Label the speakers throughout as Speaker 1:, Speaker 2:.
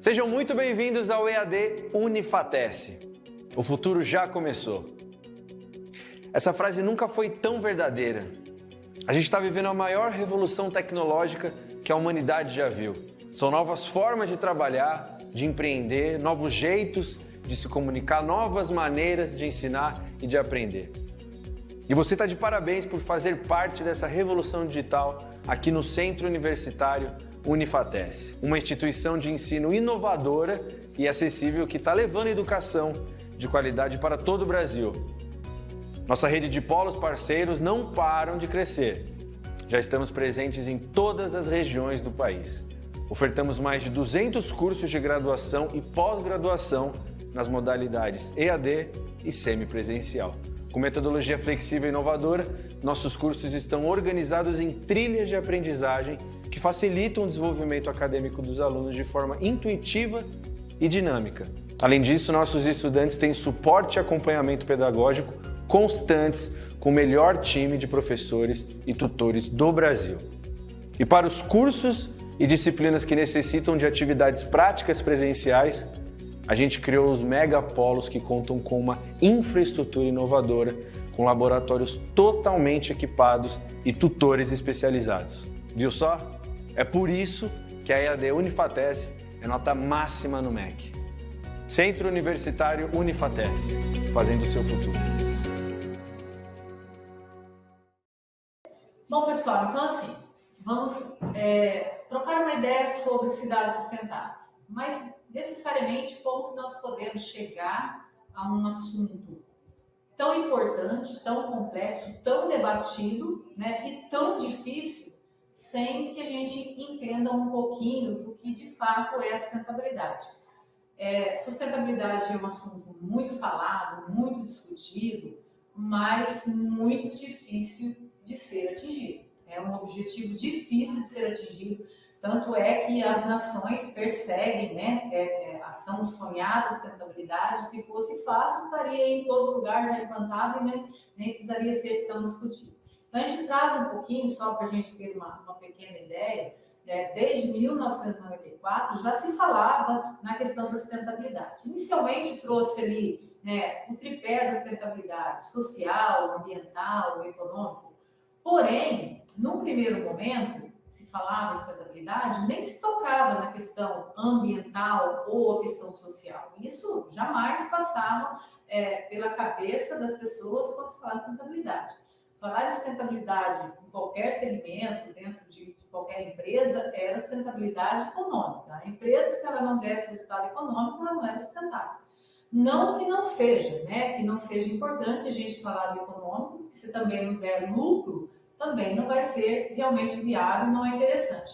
Speaker 1: Sejam muito bem-vindos ao EAD Unifatece. O futuro já começou. Essa frase nunca foi tão verdadeira. A gente está vivendo a maior revolução tecnológica que a humanidade já viu. São novas formas de trabalhar, de empreender, novos jeitos de se comunicar, novas maneiras de ensinar e de aprender. E você está de parabéns por fazer parte dessa revolução digital aqui no Centro Universitário Unifatece, uma instituição de ensino inovadora e acessível que está levando educação de qualidade para todo o Brasil. Nossa rede de polos parceiros não param de crescer. Já estamos presentes em todas as regiões do país. Ofertamos mais de 200 cursos de graduação e pós-graduação nas modalidades EAD e semipresencial. Com metodologia flexível e inovadora, nossos cursos estão organizados em trilhas de aprendizagem que facilitam o desenvolvimento acadêmico dos alunos de forma intuitiva e dinâmica. Além disso, nossos estudantes têm suporte e acompanhamento pedagógico constantes com o melhor time de professores e tutores do Brasil. E para os cursos e disciplinas que necessitam de atividades práticas presenciais, a gente criou os megapolos que contam com uma infraestrutura inovadora, com laboratórios totalmente equipados e tutores especializados. Viu só? É por isso que a EAD Unifatece é nota máxima no MEC. Centro Universitário Unifatece, fazendo o seu futuro.
Speaker 2: Bom, pessoal, então assim, vamos trocar uma ideia sobre cidades sustentáveis, mas necessariamente como que nós podemos chegar a um assunto tão importante, tão complexo, tão debatido, né, e tão difícil, sem que a gente entenda um pouquinho do que de fato é a sustentabilidade. Sustentabilidade é um assunto muito falado, muito discutido, mas muito difícil de ser atingido. É um objetivo difícil de ser atingido, tanto é que as nações perseguem, né, a tão sonhada sustentabilidade. Se fosse fácil, estaria em todo lugar já implantado e nem precisaria ser tão discutido. Então, a gente traz um pouquinho, só para a gente ter uma pequena ideia, né? Desde 1994 já se falava na questão da sustentabilidade. Inicialmente trouxe ali, né, o tripé da sustentabilidade social, ambiental, econômico. Porém, num primeiro momento, se falava em sustentabilidade, nem se tocava na questão ambiental ou a questão social. Isso jamais passava pela cabeça das pessoas quando se fala de sustentabilidade. Falar de sustentabilidade em qualquer segmento, dentro de qualquer empresa, era sustentabilidade econômica. A empresa, se ela não desse resultado econômico, ela não era sustentável. Não que não seja, né? Que não seja importante a gente falar do econômico, que se também não der lucro, também não vai ser realmente viável, não é interessante.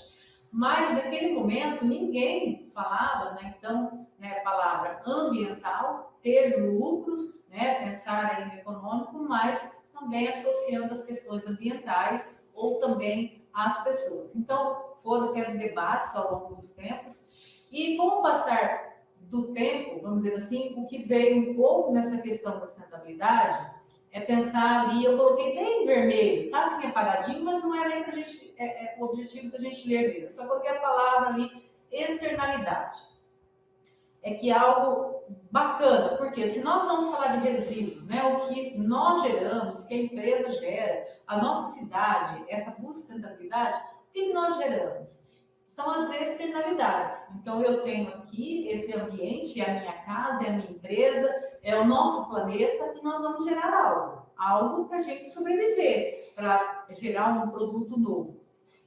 Speaker 2: Mas, naquele momento, ninguém falava, né, então, né, a palavra ambiental, ter lucros, né, pensar aí no econômico, mas também associando as questões ambientais ou também as pessoas. Então, foram tendo debates ao longo dos tempos e, com o passar do tempo, vamos dizer assim, o que veio um pouco nessa questão da sustentabilidade é pensar ali, eu coloquei bem vermelho, está assim apagadinho, mas não é nem para a gente, o objetivo da gente ler mesmo. Eu só coloquei a palavra ali, externalidade. É que é algo bacana, porque se nós vamos falar de resíduos, né, o que nós geramos, o que a empresa gera, a nossa cidade, essa busca de sustentabilidade, o que nós geramos? São as externalidades. Então, eu tenho aqui esse ambiente, é a minha casa, é a minha empresa, é o nosso planeta, e nós vamos gerar algo para a gente sobreviver, para gerar um produto novo.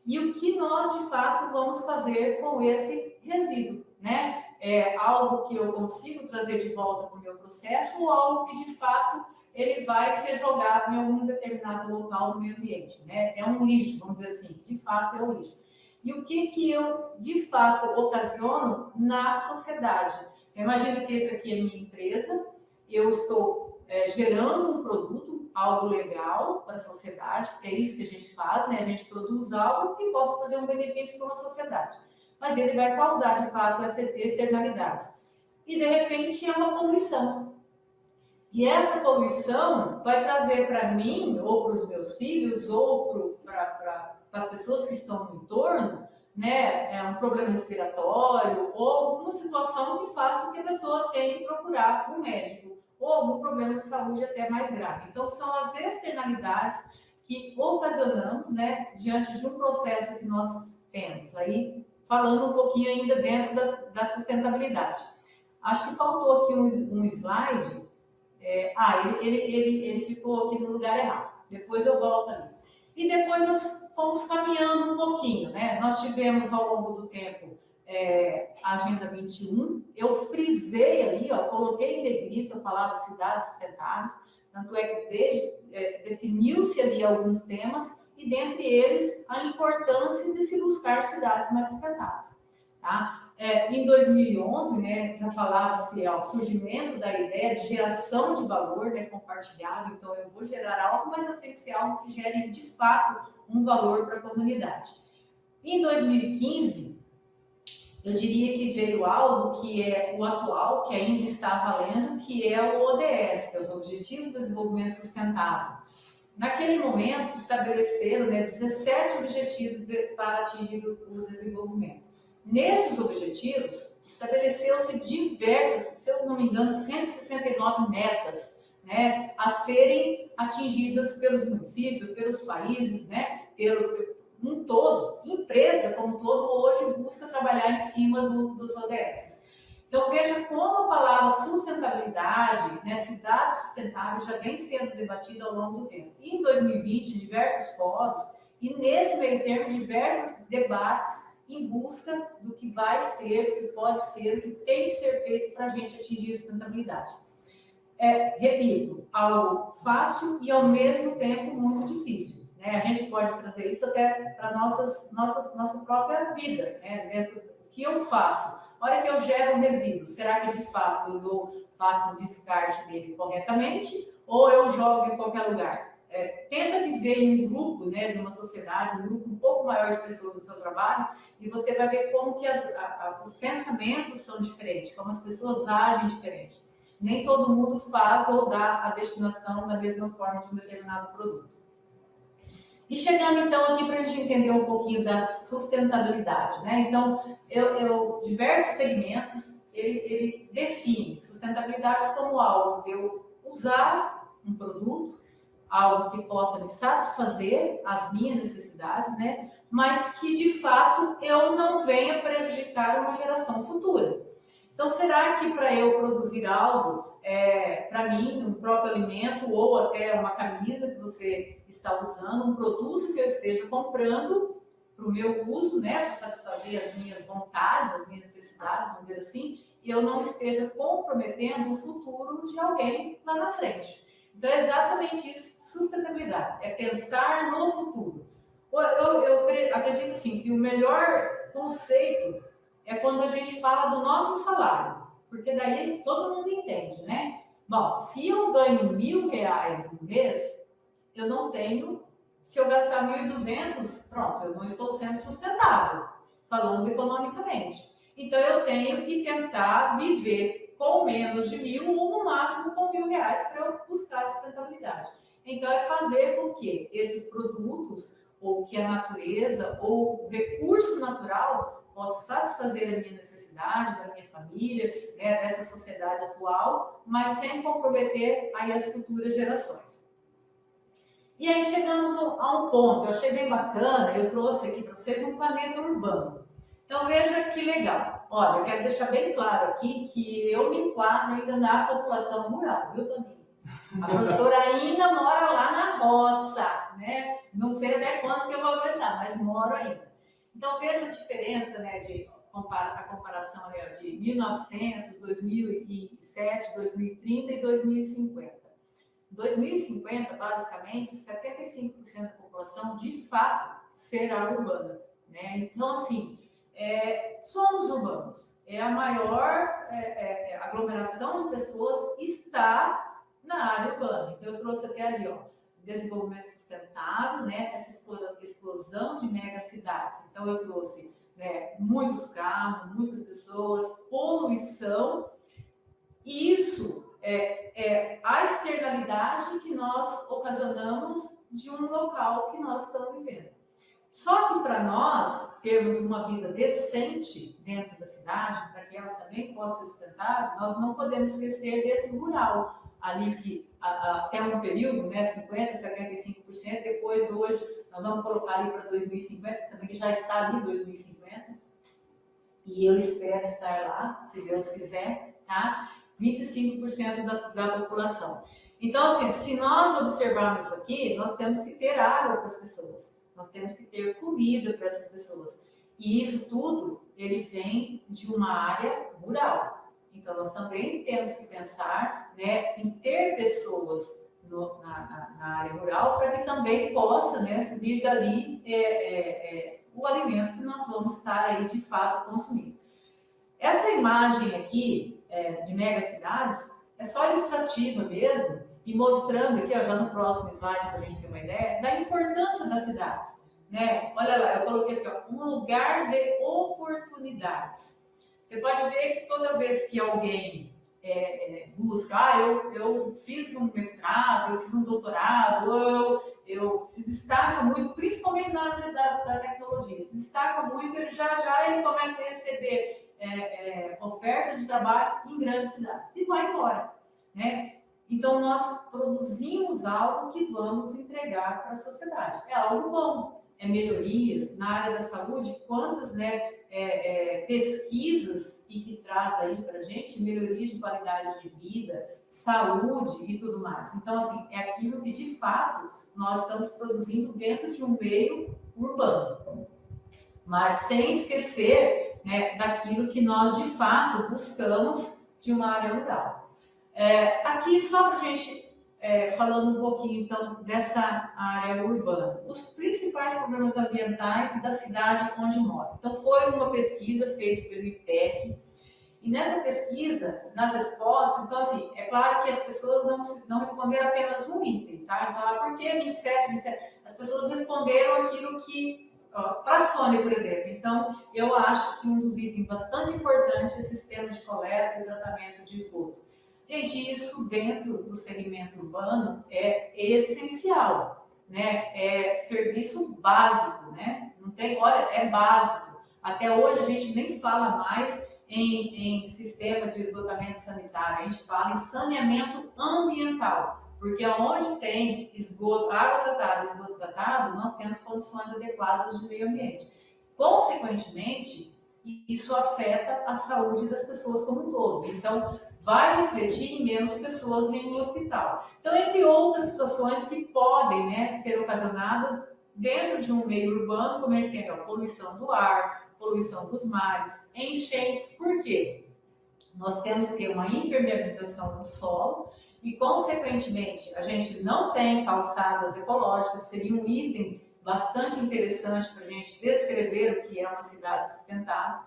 Speaker 2: E o que nós, de fato, vamos fazer com esse resíduo, né? É algo que eu consigo trazer de volta para o meu processo ou algo que, de fato, ele vai ser jogado em algum determinado local do meio ambiente, né? É um lixo, vamos dizer assim, de fato é um lixo. E o que eu, de fato, ocasiono na sociedade? Eu imagino que esse aqui é a minha empresa, eu estou gerando um produto, algo legal para a sociedade, porque é isso que a gente faz, né? A gente produz algo que possa fazer um benefício para a sociedade. Mas ele vai causar, de fato, essa externalidade. E, de repente, é uma poluição. E essa poluição vai trazer para mim, ou para os meus filhos, ou para as pessoas que estão no entorno, né, um problema respiratório ou alguma situação que faz com que a pessoa tenha que procurar um médico ou algum problema de saúde até mais grave. Então, são as externalidades que ocasionamos, né, diante de um processo que nós temos. Aí, falando um pouquinho ainda dentro da sustentabilidade. Acho que faltou aqui um slide. Ele ficou aqui no lugar errado. Depois eu volto ali. E depois nós fomos caminhando um pouquinho, né? Nós tivemos ao longo do tempo a Agenda 21. Eu frisei ali, ó, coloquei em negrito a palavra cidades sustentáveis. Tanto é que definiu-se ali alguns temas e dentre eles a importância de se buscar cidades mais sustentáveis. Tá? Em 2011, né, já falava-se o surgimento da ideia de geração de valor, né, compartilhado. Então, eu vou gerar algo, mas eu tenho que ser algo que gere, de fato, um valor para a comunidade. Em 2015, eu diria que veio algo que é o atual, que ainda está valendo, que é o ODS, que é os Objetivos de Desenvolvimento Sustentável. Naquele momento, se estabeleceram, né, 17 objetivos para atingir o desenvolvimento. Nesses objetivos, estabeleceu-se diversas, se eu não me engano, 169 metas, né, a serem atingidas pelos municípios, pelos países, né, pelo um todo, empresa como um todo, hoje busca trabalhar em cima dos ODS. Então, veja como a palavra sustentabilidade, né, cidade sustentável, já vem sendo debatida ao longo do tempo. E em 2020, diversos fóruns, e nesse meio termo, diversos debates em busca do que vai ser, do que pode ser, do que tem que ser feito para a gente atingir a sustentabilidade. Repito, algo fácil e ao mesmo tempo muito difícil. Né? A gente pode trazer isso até para a nossa própria vida, né? Dentro do que eu faço. A hora que eu gero um resíduo, será que de fato eu faço um descarte dele corretamente ou eu jogo em qualquer lugar? Tenta viver em um grupo, né, de uma sociedade, um grupo um pouco maior de pessoas do seu trabalho, e você vai ver como que os pensamentos são diferentes, como as pessoas agem diferente. Nem todo mundo faz ou dá a destinação da mesma forma de um determinado produto. E chegando então aqui para a gente entender um pouquinho da sustentabilidade, né? Então, diversos segmentos, ele define sustentabilidade como algo de eu usar um produto, algo que possa me satisfazer as minhas necessidades, né? Mas que de fato eu não venha prejudicar uma geração futura. Então, será que para eu produzir algo, para mim, um próprio alimento ou até uma camisa que você está usando, um produto que eu esteja comprando para o meu uso, né, para satisfazer as minhas vontades, as minhas necessidades, vamos dizer assim, e eu não esteja comprometendo o futuro de alguém lá na frente. Então, é exatamente isso, sustentabilidade, é pensar no futuro. Eu acredito assim, que o melhor conceito é quando a gente fala do nosso salário, porque daí todo mundo entende, né? Bom, se eu ganho R$1.000 no mês, eu não tenho, se eu gastar 1.200, pronto, eu não estou sendo sustentável, falando economicamente. Então eu tenho que tentar viver com menos de 1.000 ou no máximo com R$1.000 para eu buscar a sustentabilidade. Então é fazer com que esses produtos, ou que a natureza, ou o recurso natural possa satisfazer a minha necessidade, da minha família, né, dessa sociedade atual, mas sem comprometer aí as futuras gerações. E aí chegamos a um ponto, eu achei bem bacana, eu trouxe aqui para vocês um planeta urbano. Então veja que legal. Olha, eu quero deixar bem claro aqui que eu me enquadro ainda na população rural, viu, Toninho? A professora ainda mora lá na roça, né? Não sei até quando que eu vou aguentar, mas moro ainda. Então, veja a diferença, né, a comparação, né, de 1900, 2007, 2030 e 2050. Em 2050, basicamente, 75% da população, de fato, será urbana. Né? Então, assim, somos urbanos. A maior aglomeração de pessoas está na área urbana. Então, eu trouxe até ali, ó, desenvolvimento sustentável, né? Essa explosão de megacidades. Então, eu trouxe, né, muitos carros, muitas pessoas, poluição. Isso é a externalidade que nós ocasionamos de um local que nós estamos vivendo. Só que para nós termos uma vida decente dentro da cidade, para que ela também possa ser sustentável, nós não podemos esquecer desse rural, ali que até um período, né, 50%, 75%, depois hoje nós vamos colocar ali para 2050, também já está ali 2050, e eu espero estar lá, se Deus quiser, tá? 25% da população. Então, assim, se nós observarmos isso aqui, nós temos que ter água para as pessoas, nós temos que ter comida para essas pessoas. E isso tudo, ele vem de uma área rural. Então, nós também temos que pensar, né, em ter pessoas na área rural para que também possa, né, vir dali o alimento que nós vamos estar aí de fato consumindo. Essa imagem aqui de megacidades é só ilustrativa mesmo e mostrando aqui, ó, já no próximo slide para a gente ter uma ideia da importância das cidades, né? Olha lá, eu coloquei assim, ó, um lugar de oportunidades. Você pode ver que toda vez que alguém busca, eu fiz um mestrado, eu fiz um doutorado, eu se destaca muito, principalmente na área da tecnologia, se destaca muito, ele ele começa a receber ofertas de trabalho em grandes cidades e vai embora, né? Então, nós produzimos algo que vamos entregar para a sociedade. É algo bom, é melhorias na área da saúde, quantas, né, pesquisas e que traz aí para a gente melhorias de qualidade de vida, saúde e tudo mais. Então, assim, é aquilo que, de fato, nós estamos produzindo dentro de um meio urbano. Mas sem esquecer, né, daquilo que nós, de fato, buscamos de uma área rural. Aqui, só para a gente, falando um pouquinho, então, dessa área urbana. Os principais problemas ambientais da cidade onde mora. Então, foi uma pesquisa feita pelo IPEC, e nessa pesquisa, nas respostas, então, assim, é claro que as pessoas não responderam apenas um item, tá? Então, por que 27? As pessoas responderam aquilo que para a Sony, por exemplo. Então, eu acho que um dos itens bastante importantes é o sistema de coleta e tratamento de esgoto. Gente, isso dentro do segmento urbano é essencial, né? É serviço básico, né? Não tem, olha, é básico. Até hoje a gente nem fala mais em sistema de esgotamento sanitário, a gente fala em saneamento ambiental. Porque onde tem esgoto, água tratada, esgoto tratado, nós temos condições adequadas de meio ambiente. Consequentemente, isso afeta a saúde das pessoas como um todo. Então, vai refletir em menos pessoas indo no hospital. Então, entre outras situações que podem, né, ser ocasionadas dentro de um meio urbano, como a gente tem a poluição do ar, poluição dos mares, enchentes. Por quê? Nós temos que ter uma impermeabilização do solo, e, consequentemente, a gente não tem calçadas ecológicas, seria um item bastante interessante para a gente descrever o que é uma cidade sustentável.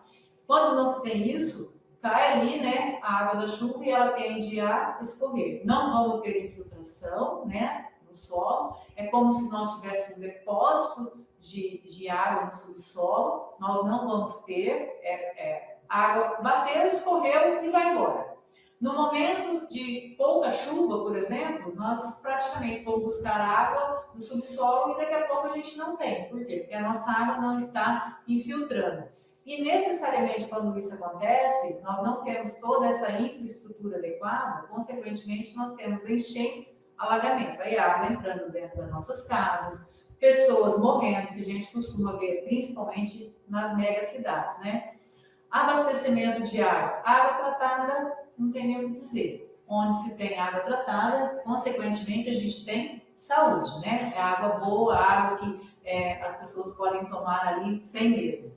Speaker 2: Quando não se tem isso, cai ali, né, a água da chuva e ela tende a escorrer. Não vamos ter infiltração, né, no solo, é como se nós tivéssemos um depósito de água no subsolo, nós não vamos ter, água bateu, escorreu e vai embora. No momento de pouca chuva, por exemplo, nós praticamente vamos buscar água no subsolo e daqui a pouco a gente não tem. Por quê? Porque a nossa água não está infiltrando. E necessariamente quando isso acontece, nós não temos toda essa infraestrutura adequada, consequentemente nós temos enchentes, alagamento. Aí a água entrando dentro das nossas casas, pessoas morrendo, que a gente costuma ver principalmente nas megacidades, né? Abastecimento de água. Água tratada, não tem nem o que dizer. Onde se tem água tratada, consequentemente a gente tem saúde, né? É água boa, água que as pessoas podem tomar ali sem medo.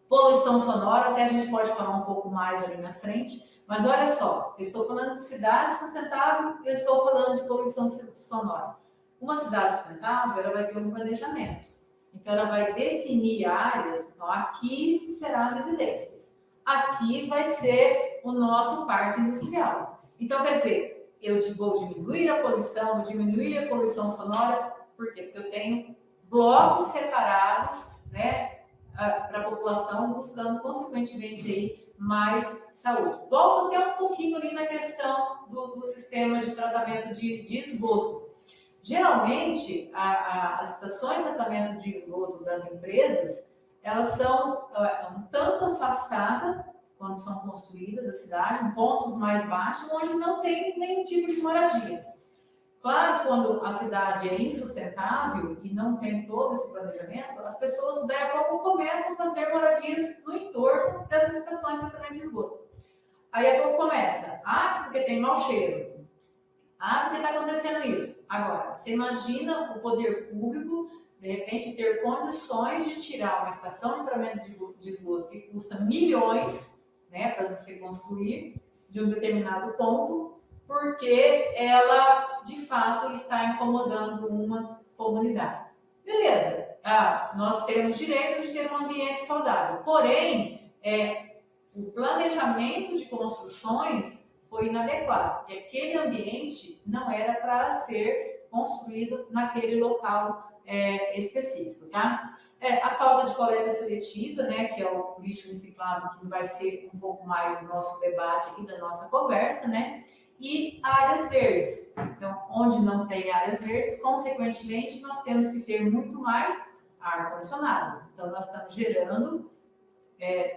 Speaker 2: Poluição sonora, até a gente pode falar um pouco mais ali na frente, mas olha só, eu estou falando de cidade sustentável, eu estou falando de poluição sonora. Uma cidade sustentável, ela vai ter um planejamento. Então, ela vai definir áreas, então aqui serão residências, aqui vai ser o nosso parque industrial. Então, quer dizer, eu vou diminuir a poluição, vou diminuir a poluição sonora, por quê? Porque eu tenho blocos separados, né, para a população, buscando, consequentemente, aí, mais saúde. Volto até um pouquinho ali na questão do sistema de tratamento de esgoto. Geralmente, as estações de tratamento de esgoto das empresas, elas são um tanto afastadas quando são construídas da cidade, em pontos mais baixos, onde não tem nenhum tipo de moradia. Claro, quando a cidade é insustentável e não tem todo esse planejamento, as pessoas daí a pouco começam a fazer moradias no entorno dessas estações de tratamento de esgoto. Aí a pouco começa, porque tem mau cheiro. Porque está acontecendo isso. Agora, você imagina o poder público, de repente, ter condições de tirar uma estação de tratamento de esgoto que custa milhões, né, para você construir de um determinado ponto, porque ela, de fato, está incomodando uma comunidade. Beleza, nós temos direito de ter um ambiente saudável, porém, o planejamento de construções foi inadequado, porque aquele ambiente não era para ser construído naquele local específico, tá? A falta de coleta seletiva, né, que é o lixo reciclável, que vai ser um pouco mais do nosso debate aqui, da nossa conversa, né? E áreas verdes. Então, onde não tem áreas verdes, consequentemente, nós temos que ter muito mais ar-condicionado. Então, nós estamos gerando,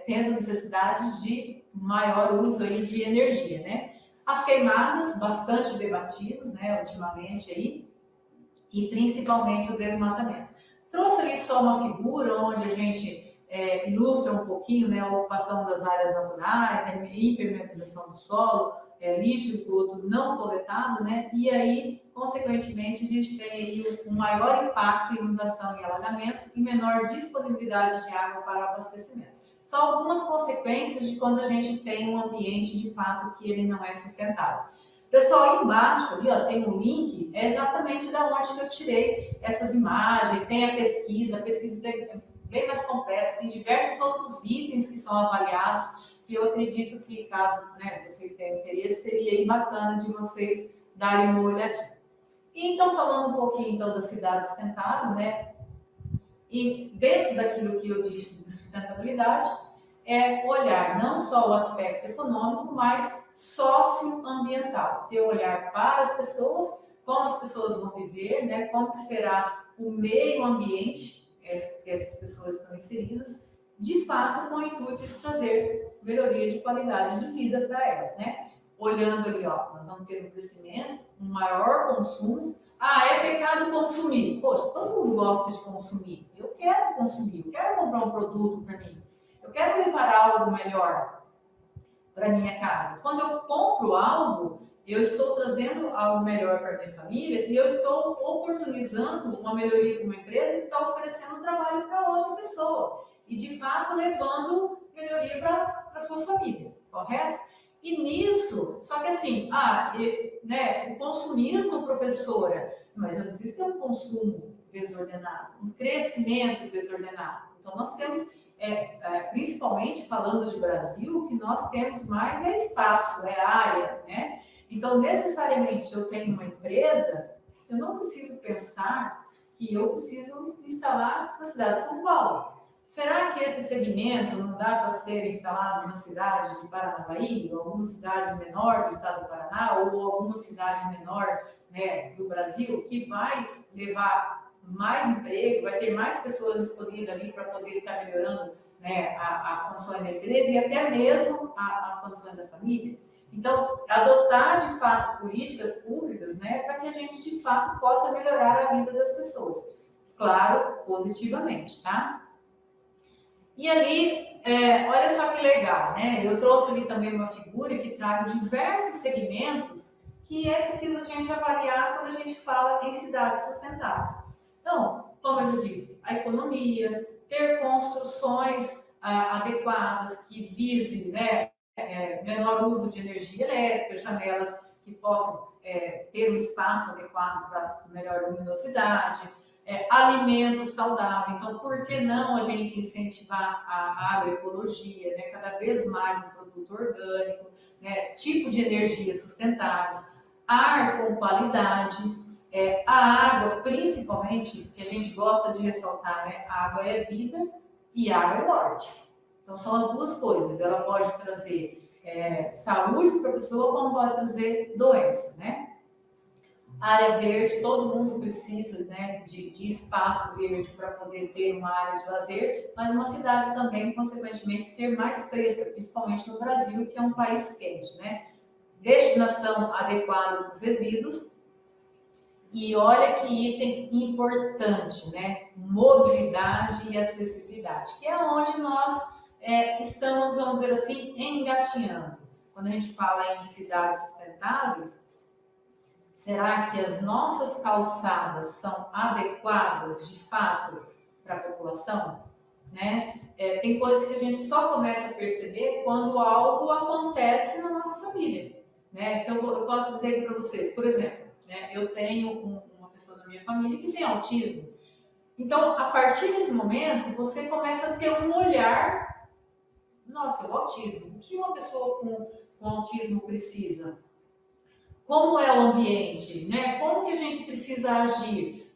Speaker 2: tendo necessidade de maior uso aí de energia, né? As queimadas, bastante debatidas, né, ultimamente aí, e principalmente o desmatamento. Trouxe ali só uma figura onde a gente ilustra um pouquinho, né, a ocupação das áreas naturais, a impermeabilização do solo, lixo, esgoto não coletado, né, e aí, consequentemente, a gente tem aí um maior impacto em inundação e alagamento e menor disponibilidade de água para abastecimento. São algumas consequências de quando a gente tem um ambiente, de fato, que ele não é sustentável. Pessoal, aí embaixo ali, ó, tem um link, é exatamente da onde que eu tirei essas imagens, tem a pesquisa é bem mais completa, tem diversos outros itens que são avaliados, que eu acredito que, caso, né, vocês tenham interesse, seria aí bacana de vocês darem uma olhadinha. E então, falando um pouquinho então da cidade sustentável, né, e dentro daquilo que eu disse de sustentabilidade, é olhar não só o aspecto econômico, mas socioambiental. Ter olhar para as pessoas, como as pessoas vão viver, né? Como será o meio ambiente que essas pessoas estão inseridas, de fato, com o intuito de trazer melhoria de qualidade de vida para elas, né? Olhando ali, ó, nós vamos ter um crescimento, um maior consumo. É pecado consumir. Poxa, todo mundo gosta de consumir. Eu quero consumir, eu quero comprar um produto para mim. Eu quero levar algo melhor para minha casa. Quando eu compro algo, eu estou trazendo algo melhor para minha família e eu estou oportunizando uma melhoria para uma empresa que está oferecendo trabalho para outra pessoa. E, de fato, levando melhoria para a sua família, correto? E nisso, só que assim, né, o consumismo, professora, mas eu não preciso ter um consumo desordenado, um crescimento desordenado. Então, nós temos, principalmente falando de Brasil, o que nós temos mais é espaço, é área, né? Então, necessariamente, eu tenho uma empresa, eu não preciso pensar que eu preciso instalar na cidade de São Paulo. Será que esse segmento não dá para ser instalado na cidade de Paranavaí, ou alguma cidade menor do estado do Paraná, ou alguma cidade menor, né, do Brasil, que vai levar mais emprego, vai ter mais pessoas disponíveis ali para poder estar melhorando, né, as condições da empresa e até mesmo as condições da família? Então, adotar de fato políticas públicas, né, para que a gente de fato possa melhorar a vida das pessoas. Claro, positivamente, tá? E ali, olha só que legal, né? Eu trouxe ali também uma figura que traga diversos segmentos que é preciso a gente avaliar quando a gente fala em cidades sustentáveis. Então, como eu já disse, a economia, ter construções adequadas que visem, né, menor uso de energia elétrica, janelas que possam ter um espaço adequado para melhor luminosidade, alimento saudável. Então, por que não a gente incentivar a agroecologia, né? Cada vez mais um produto orgânico, né? Tipo de energia sustentáveis, ar com qualidade, a água, principalmente, que a gente gosta de ressaltar, né? A água é vida e água é morte. Então, são as duas coisas. Ela pode trazer saúde para a pessoa, como pode trazer doença, né? Área verde, todo mundo precisa, né, de espaço verde para poder ter uma área de lazer, mas uma cidade também, consequentemente, ser mais fresca, principalmente no Brasil, que é um país quente, né? Destinação adequada dos resíduos. E olha que item importante, né? Mobilidade e acessibilidade, que é onde nós estamos, vamos dizer assim, engatinhando. Quando a gente fala em cidades sustentáveis, será que as nossas calçadas são adequadas, de fato, para a população? Né? Tem coisas que a gente só começa a perceber quando algo acontece na nossa família. Né? Então, eu posso dizer para vocês, por exemplo, né, eu tenho uma pessoa da minha família que tem autismo. Então, a partir desse momento, você começa a ter um olhar, nossa, o autismo, o que uma pessoa com autismo precisa? Como é o ambiente, né? Como que a gente precisa agir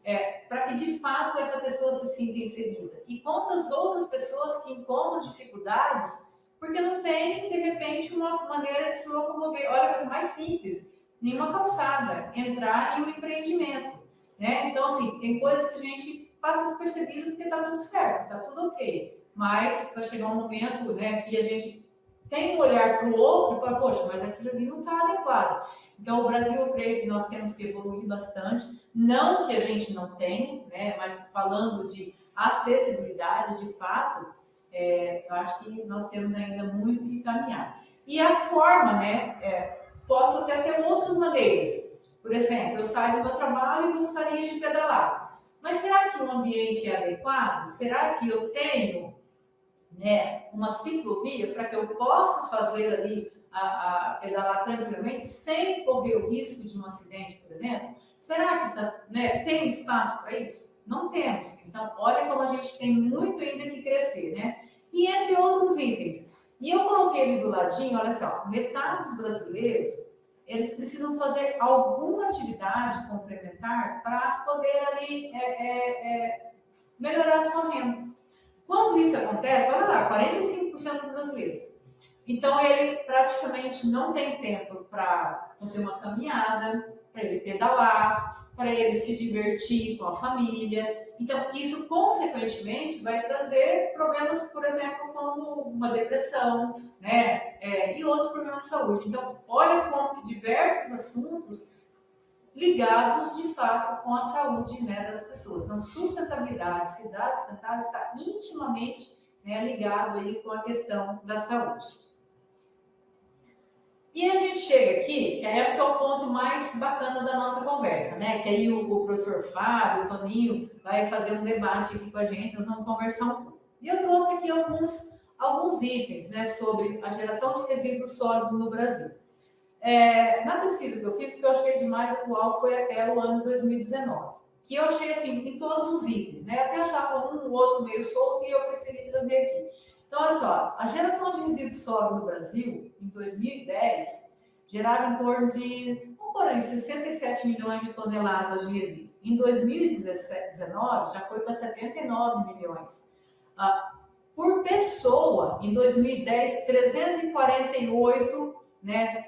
Speaker 2: para que de fato essa pessoa se sinta inserida? E quantas outras pessoas que encontram dificuldades porque não tem, de repente, uma maneira de se locomover. Olha, a coisa mais simples, nenhuma calçada, entrar em um empreendimento, né? Então, assim, tem coisas que a gente passa despercebido porque tá tudo certo, tá tudo ok. Mas vai chegar um momento, né, que a gente tem um olhar para o outro e fala, poxa, mas aquilo ali não está adequado. Então, o Brasil, eu creio que nós temos que evoluir bastante. Não que a gente não tenha, né, mas falando de acessibilidade, de fato, eu acho que nós temos ainda muito que caminhar. E a forma, né, posso até ter outras maneiras. Por exemplo, eu saio do meu trabalho e gostaria de pedalar. Mas será que o ambiente é adequado? Será que eu tenho, né, uma ciclovia para que eu possa fazer ali a pedalar tranquilamente sem correr o risco de um acidente, por exemplo? Será que né, tem espaço para isso? Não temos. Então, olha como a gente tem muito ainda que crescer, né? E entre outros itens. E eu coloquei ali do ladinho, olha só, metade dos brasileiros, eles precisam fazer alguma atividade complementar para poder ali melhorar a sua renda. Quando isso acontece, olha lá, 45% dos brasileiros. Então, ele praticamente não tem tempo para fazer uma caminhada, para ele pedalar, para ele se divertir com a família. Então, isso, consequentemente, vai trazer problemas, por exemplo, como uma depressão, né? E outros problemas de saúde. Então, olha como que diversos assuntos ligados, de fato, com a saúde, né, das pessoas. Então, sustentabilidade, cidade sustentável está intimamente, né, ligado aí com a questão da saúde. E a gente chega aqui, que aí acho que é o ponto mais bacana da nossa conversa, né? Que aí o professor Fábio, o Toninho, vai fazer um debate aqui com a gente, nós vamos conversar um pouco. E eu trouxe aqui alguns itens, né, sobre a geração de resíduos sólidos no Brasil. Na pesquisa que eu fiz, o que eu achei de mais atual foi até o ano 2019, que eu achei assim, em todos os itens, né? Até achava um ou outro meio solto e eu preferi trazer aqui. Então, olha só, a geração de resíduos sólidos no Brasil, em 2010, gerava em torno de, vamos por aí, 67 milhões de toneladas de resíduos. Em 2019, já foi para 79 milhões. Por pessoa, em 2010, 348, né,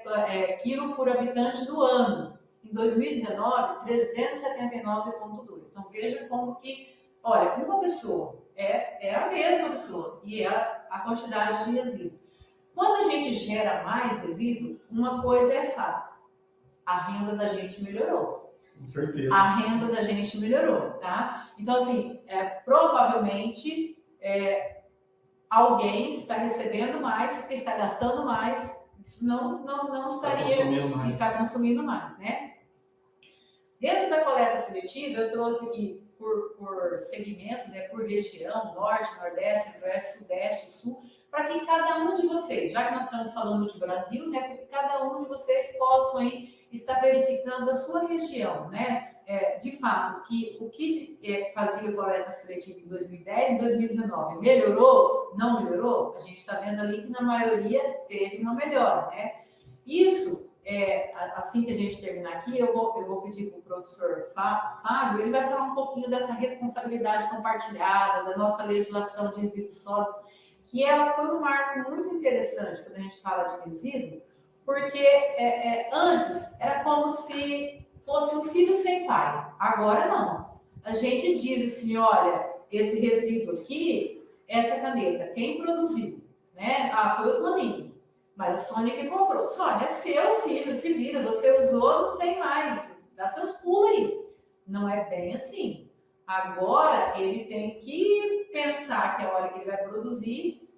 Speaker 2: quilo por habitante do ano. Em 2019, 379,2. Então, veja como que, olha, uma pessoa é a mesma pessoa e é a quantidade de resíduo. Quando a gente gera mais resíduo, uma coisa é fato, a renda da gente melhorou.
Speaker 3: Com certeza.
Speaker 2: A renda da gente melhorou, tá? Então, assim, provavelmente alguém está recebendo mais porque está gastando mais, não estaria está consumindo mais, né? Dentro da coleta seletiva, eu trouxe aqui por segmento, né, por região, norte, nordeste, centro-oeste, sudeste, sul, para que cada um de vocês, já que nós estamos falando de Brasil, né, para que cada um de vocês possam aí estar verificando a sua região, né? De fato, que o que fazia coleta seletiva em 2010, em 2019, melhorou? Não melhorou? A gente está vendo ali que na maioria teve uma melhora, né? Isso, assim que a gente terminar aqui, eu vou pedir para o professor Fábio, ele vai falar um pouquinho dessa responsabilidade compartilhada, da nossa legislação de resíduos sólidos, que ela foi um marco muito interessante quando a gente fala de resíduo, porque antes era como se fosse um filho sem pai. Agora não. A gente diz assim, olha, esse resíduo aqui, essa caneta, quem produziu? Né? Ah, foi o Toninho. Mas a Sônia que comprou. Sônia, é seu filho, se vira. Você usou, não tem mais. Dá seus pulos aí. Não é bem assim. Agora, ele tem que pensar que a hora que ele vai produzir,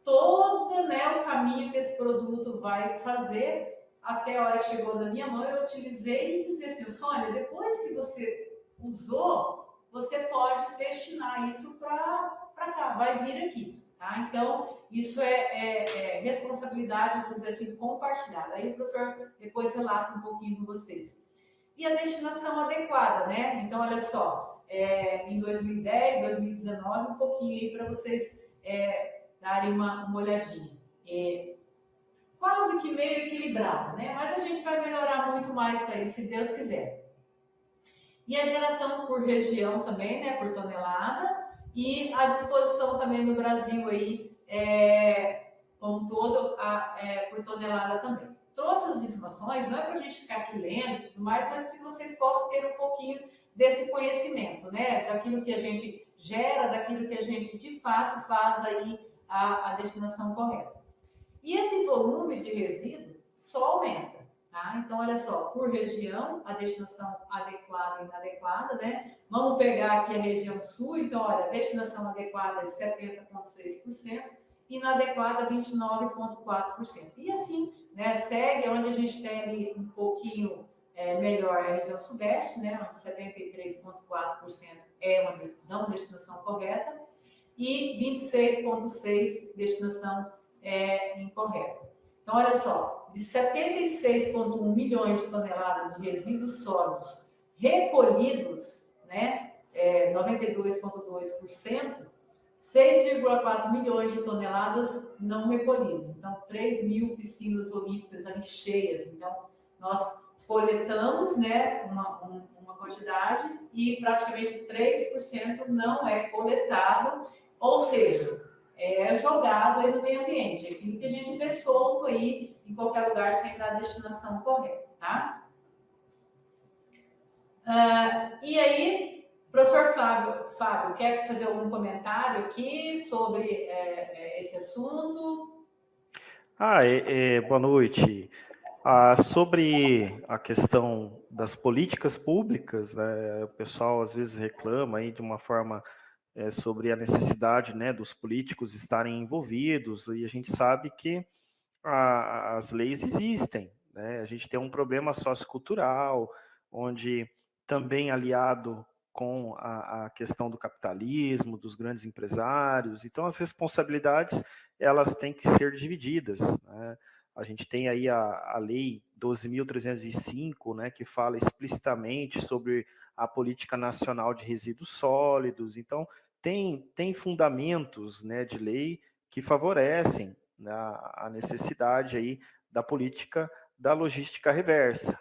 Speaker 2: todo, né, o caminho que esse produto vai fazer, até a hora que chegou na minha mão, eu utilizei e disse assim, Sônia, depois que você usou, você pode destinar isso para cá, vai vir aqui. Tá? Então, isso é responsabilidade, vamos dizer assim, compartilhada. Aí o professor depois relata um pouquinho com vocês. E a destinação adequada, né? Então, olha só, em 2010, 2019, um pouquinho aí para vocês darem uma olhadinha. Quase que meio equilibrado, né? Mas a gente vai melhorar muito mais isso aí, se Deus quiser. E a geração por região também, né? Por tonelada. E a disposição também no Brasil aí, como um todo, por tonelada também. Trouxe as informações, não é para a gente ficar aqui lendo e tudo mais, mas que vocês possam ter um pouquinho desse conhecimento, né? Daquilo que a gente gera, daquilo que a gente de fato faz aí a destinação correta. E esse volume de resíduo só aumenta. Tá? Então, olha só, por região, a destinação adequada e inadequada, né? Vamos pegar aqui a região sul, então, olha, a destinação adequada é 70,6%, inadequada 29,4%. E assim, né, segue onde a gente tem ali um pouquinho melhor a região sudeste, né, onde 73,4% é uma não destinação correta, e 26,6% destinação incorreta. Então, olha só, de 76,1 milhões de toneladas de resíduos sólidos recolhidos, né, 92,2%, 6,4 milhões de toneladas não recolhidas. Então, 3 mil piscinas olímpicas ali cheias. Então, nós coletamos, né, uma quantidade e praticamente 3% não é coletado, ou seja, é jogado aí no meio ambiente, aquilo que a gente vê solto aí em qualquer lugar sem dar a destinação correta, tá? E aí, professor Fábio, quer fazer algum comentário aqui sobre esse assunto?
Speaker 3: Boa noite. Sobre a questão das políticas públicas, né, o pessoal às vezes reclama aí de uma forma sobre a necessidade, né, dos políticos estarem envolvidos, e a gente sabe que as leis existem, né? A gente tem um problema sociocultural, onde também aliado com a questão do capitalismo, dos grandes empresários, então as responsabilidades elas têm que ser divididas, né? A gente tem aí a Lei 12.305, né, que fala explicitamente sobre a Política Nacional de Resíduos Sólidos, então tem fundamentos, né, de lei que favorecem, né, a necessidade aí da política da logística reversa.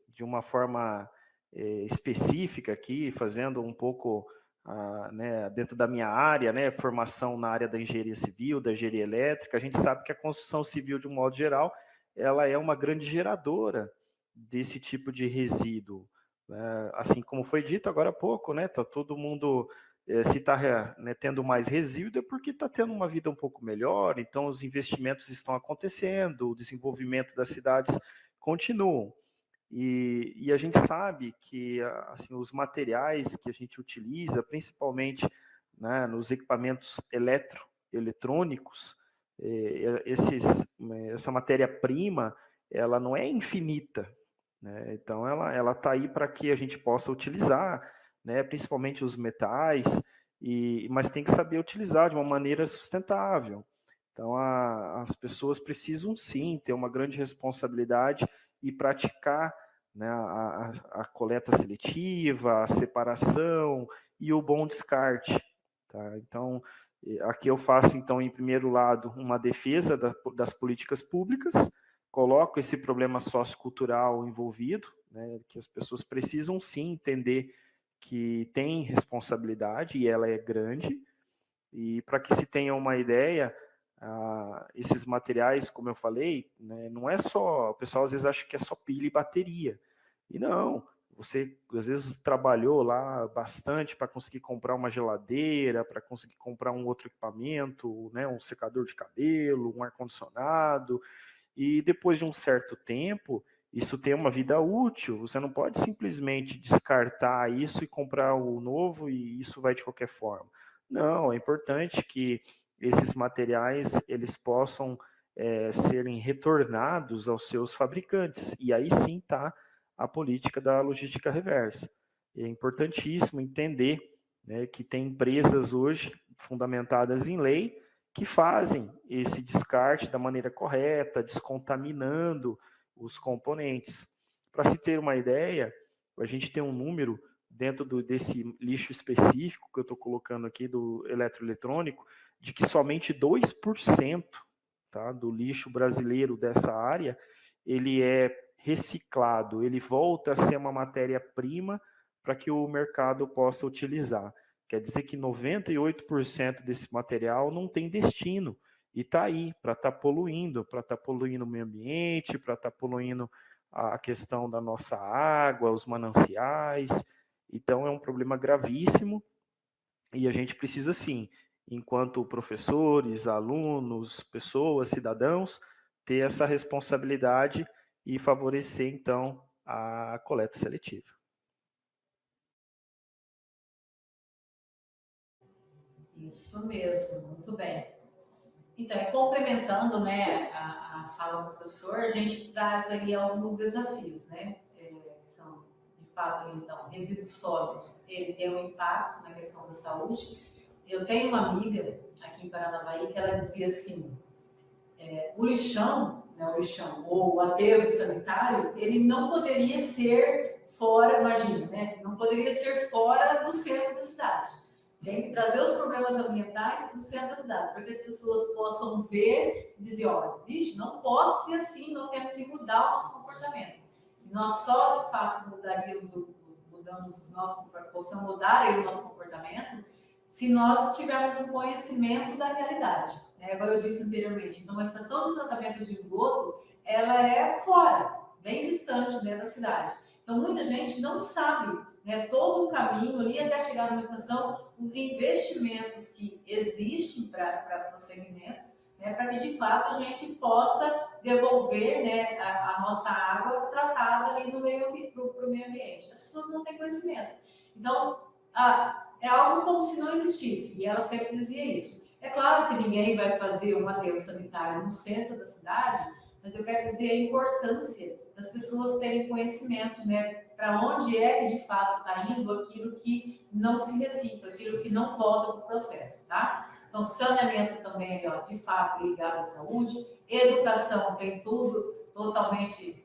Speaker 3: De uma forma específica aqui, fazendo um pouco né, dentro da minha área, né, formação na área da engenharia civil, da engenharia elétrica, a gente sabe que a construção civil, de um modo geral, ela é uma grande geradora desse tipo de resíduo. Assim como foi dito agora há pouco, né, tá todo mundo, se está né, tendo mais resíduo, é porque está tendo uma vida um pouco melhor, então os investimentos estão acontecendo, o desenvolvimento das cidades continuam. E a gente sabe que assim, os materiais que a gente utiliza, principalmente, né, nos equipamentos eletrônicos, essa matéria-prima, ela não é infinita, né? Então ela está aí para que a gente possa utilizar, né, principalmente os metais, mas tem que saber utilizar de uma maneira sustentável. Então as pessoas precisam sim ter uma grande responsabilidade e praticar, né, a coleta seletiva, a separação e o bom descarte. Tá? Então, aqui eu faço, então, em primeiro lado, uma defesa das políticas públicas, coloco esse problema sociocultural envolvido, né, que as pessoas precisam sim entender que tem responsabilidade e ela é grande, e para que se tenha uma ideia, esses materiais, como eu falei, né, não é só, o pessoal às vezes acha que é só pilha e bateria, E não, você às vezes trabalhou lá bastante para conseguir comprar uma geladeira, para conseguir comprar um outro equipamento, né, um secador de cabelo, um ar-condicionado, e depois de um certo tempo, isso tem uma vida útil, você não pode simplesmente descartar isso e comprar o novo e isso vai de qualquer forma. Não, é importante que esses materiais eles possam serem retornados aos seus fabricantes, e aí sim está a política da logística reversa. É importantíssimo entender, né, que tem empresas hoje fundamentadas em lei que fazem esse descarte da maneira correta, descontaminando os componentes. Para se ter uma ideia, a gente tem um número dentro desse lixo específico que eu estou colocando aqui do eletroeletrônico, de que somente 2%, tá, do lixo brasileiro dessa área, ele é reciclado, ele volta a ser uma matéria-prima para que o mercado possa utilizar. Quer dizer que 98% desse material não tem destino e está aí para estar poluindo o meio ambiente, para estar poluindo a questão da nossa água, os mananciais. Então é um problema gravíssimo e a gente precisa sim, enquanto professores, alunos, pessoas, cidadãos, ter essa responsabilidade e favorecer então a coleta seletiva.
Speaker 2: Isso mesmo, muito bem. Então, e complementando, né, a fala do professor, a gente traz ali alguns desafios, né, que são, de fato, então, resíduos sólidos, ele tem um impacto na questão da saúde. Eu tenho uma amiga aqui em Paranavaí que ela dizia assim, o lixão, né, o lixão ou o aterro sanitário, ele não poderia ser fora, imagina, né, não poderia ser fora do centro da cidade. Tem que trazer os problemas ambientais para o centro da cidade, para que as pessoas possam ver e dizer, olha, vixe, não pode ser assim, nós temos que mudar o nosso comportamento. E nós só, de fato, possamos mudar aí o nosso comportamento se nós tivermos um conhecimento da realidade. Né? Como eu disse anteriormente, então a estação de tratamento de esgoto, ela é fora, bem distante, né, da cidade. Então muita gente não sabe, né, todo o caminho ali até chegar numa estação, os investimentos que existem para o segmento, né, para que de fato a gente possa devolver, né, a nossa água tratada ali para o meio ambiente. As pessoas não têm conhecimento. Então, é algo como se não existisse, e ela sempre dizia isso. É claro que ninguém vai fazer um aterro sanitário no centro da cidade, mas eu quero dizer a importância das pessoas terem conhecimento, né, para onde é que de fato está indo aquilo que não se recicla, aquilo que não volta para o processo, tá? Então, saneamento também, ó, de fato, ligado à saúde, educação tem tudo totalmente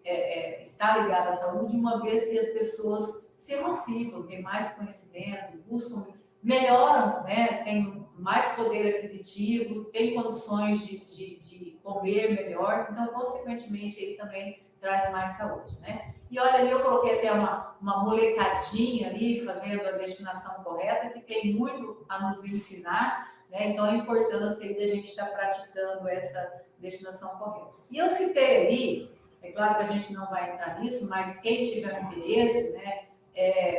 Speaker 2: está ligado à saúde, uma vez que as pessoas se emancipam, têm mais conhecimento, buscam, melhoram, né, têm mais poder aquisitivo, têm condições de comer melhor, então, consequentemente, ele também traz mais saúde, né? E olha ali, eu coloquei até uma molecadinha ali, fazendo a destinação correta, que tem muito a nos ensinar, né? Então, a importância aí da gente estar praticando essa destinação correta. E eu citei ali, é claro que a gente não vai entrar nisso, mas quem tiver interesse, né,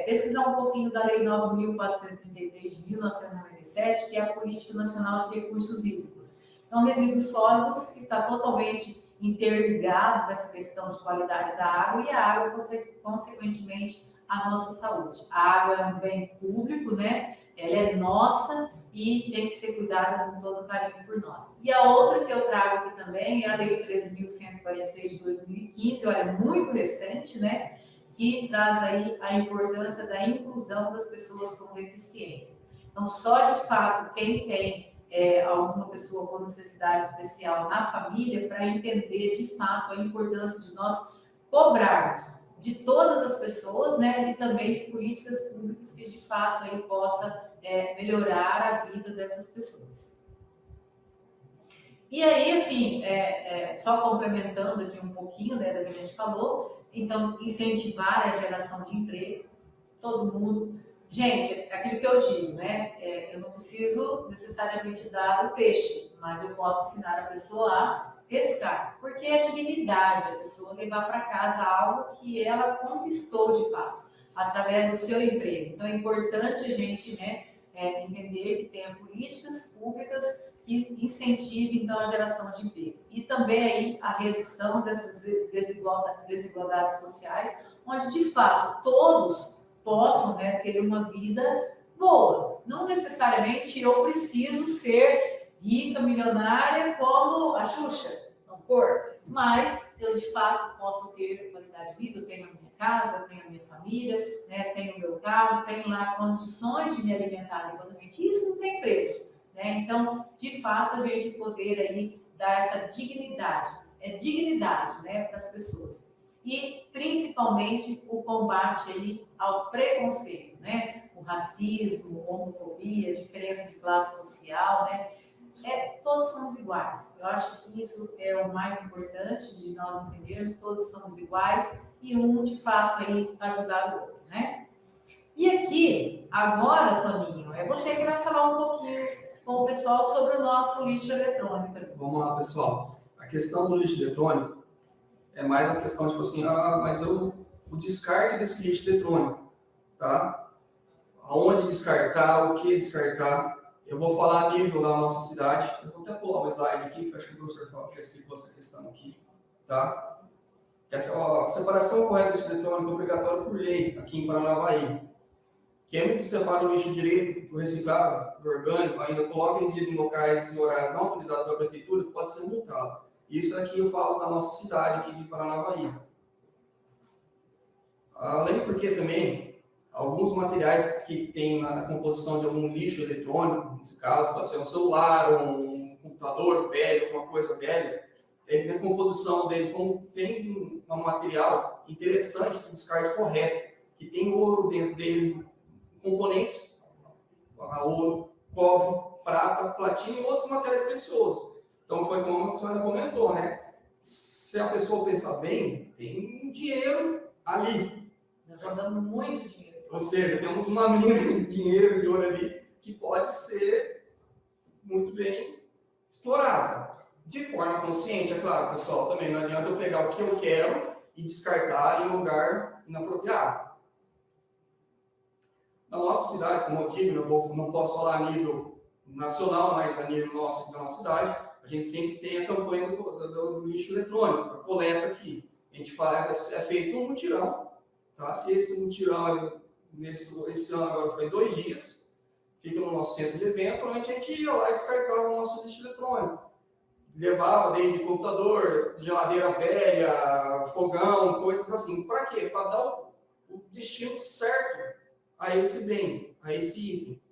Speaker 2: pesquisar um pouquinho da Lei 9.433 de 1997, que é a Política Nacional de Recursos Hídricos. Então, resíduos sólidos está totalmente interligado com essa questão de qualidade da água e a água, consequentemente, a nossa saúde. A água é um bem público, né? Ela é nossa e tem que ser cuidada com todo carinho por nós. E a outra que eu trago aqui também é a Lei 13.146 de 2015, olha, muito recente, né? Que traz aí a importância da inclusão das pessoas com deficiência. Então, só de fato quem tem alguma pessoa com necessidade especial na família para entender de fato a importância de nós cobrarmos de todas as pessoas, né, e também de políticas públicas que de fato aí possa melhorar a vida dessas pessoas. E aí, assim, só complementando aqui um pouquinho, né, do que a gente falou, então, incentivar a geração de emprego, todo mundo. Gente, aquilo que eu digo, né, eu não preciso necessariamente dar o peixe, mas eu posso ensinar a pessoa a Pescar, porque é dignidade a pessoa levar para casa algo que ela conquistou de fato, através do seu emprego. Então é importante a gente, né, entender que tenha políticas públicas que incentivem então a geração de emprego. E também aí a redução dessas desigualdades sociais, onde de fato todos possam, né, ter uma vida boa. Não necessariamente eu preciso ser rica, milionária, como a Xuxa, não por, mas eu de fato posso ter qualidade de vida, eu tenho a minha casa, tenho a minha família, né, tenho o meu carro, tenho lá condições de me alimentar adequadamente. Isso não tem preço, né? Então, de fato, a gente poder aí dar essa dignidade, né, para as pessoas. E principalmente o combate aí ao preconceito, né? O racismo, a homofobia, a diferença de classe social, né? Todos somos iguais. Eu acho que isso é o mais importante de nós entendermos, todos somos iguais e um, de fato, aí ajudar o outro, né? E aqui, agora, Toninho, é você que vai falar um pouquinho com o pessoal sobre o nosso lixo eletrônico.
Speaker 4: Vamos lá, pessoal. A questão do lixo eletrônico é mais a questão, tipo assim, mas o descarte desse lixo eletrônico, tá? Aonde descartar, o que descartar. Eu vou falar a nível da nossa cidade. Eu vou até pular um slide aqui, que eu acho que o professor Fábio já explicou essa questão aqui, tá? A separação correta do lixo eletrônico é obrigatória por lei aqui em Paranavaí. Quem separa o lixo direito do reciclável, do orgânico, ainda coloca resíduo em locais e horários não utilizados pela prefeitura, pode ser multado. Isso aqui eu falo da nossa cidade aqui de Paranavaí. Além porque também alguns materiais que tem na composição de algum lixo eletrônico, nesse caso pode ser um celular, um computador velho, alguma coisa velha, na composição dele tem um material interessante para o descarte correto, que tem ouro dentro dele, componentes, ouro, cobre, prata, platina e outros materiais preciosos. Então foi como a senhora comentou, né? Se a pessoa pensar bem, tem dinheiro ali.
Speaker 2: Nós já damos muito dinheiro.
Speaker 4: Ou seja, temos uma mina de dinheiro, de ouro ali, que pode ser muito bem explorada. De forma consciente, é claro, pessoal, também não adianta eu pegar o que eu quero e descartar em um lugar inapropriado. Na nossa cidade, como eu digo, eu não posso falar a nível nacional, mas a nível nosso, da nossa cidade, a gente sempre tem a campanha do lixo eletrônico, a coleta aqui. A gente faz, é feito um mutirão, tá? Esse mutirão, esse ano agora foi 2 dias, fica no nosso centro de evento, onde a gente ia lá e descartava o nosso lixo eletrônico. Levava desde computador, geladeira velha, fogão, coisas assim. Para quê? Para dar o destino certo a esse bem, a esse item,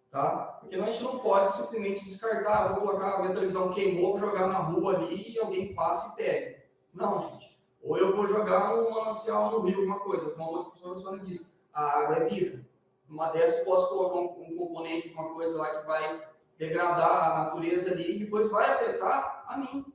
Speaker 4: tá? Porque a gente não pode simplesmente descartar, vou colocar, minha televisão queimou, vou jogar na rua ali e alguém passa e pega. Não, gente. Ou eu vou jogar um manancial no rio, alguma coisa, como a professora disse, a água é vida. Numa dessas eu posso colocar um componente, uma coisa lá que vai degradar a natureza ali e depois vai afetar a mim.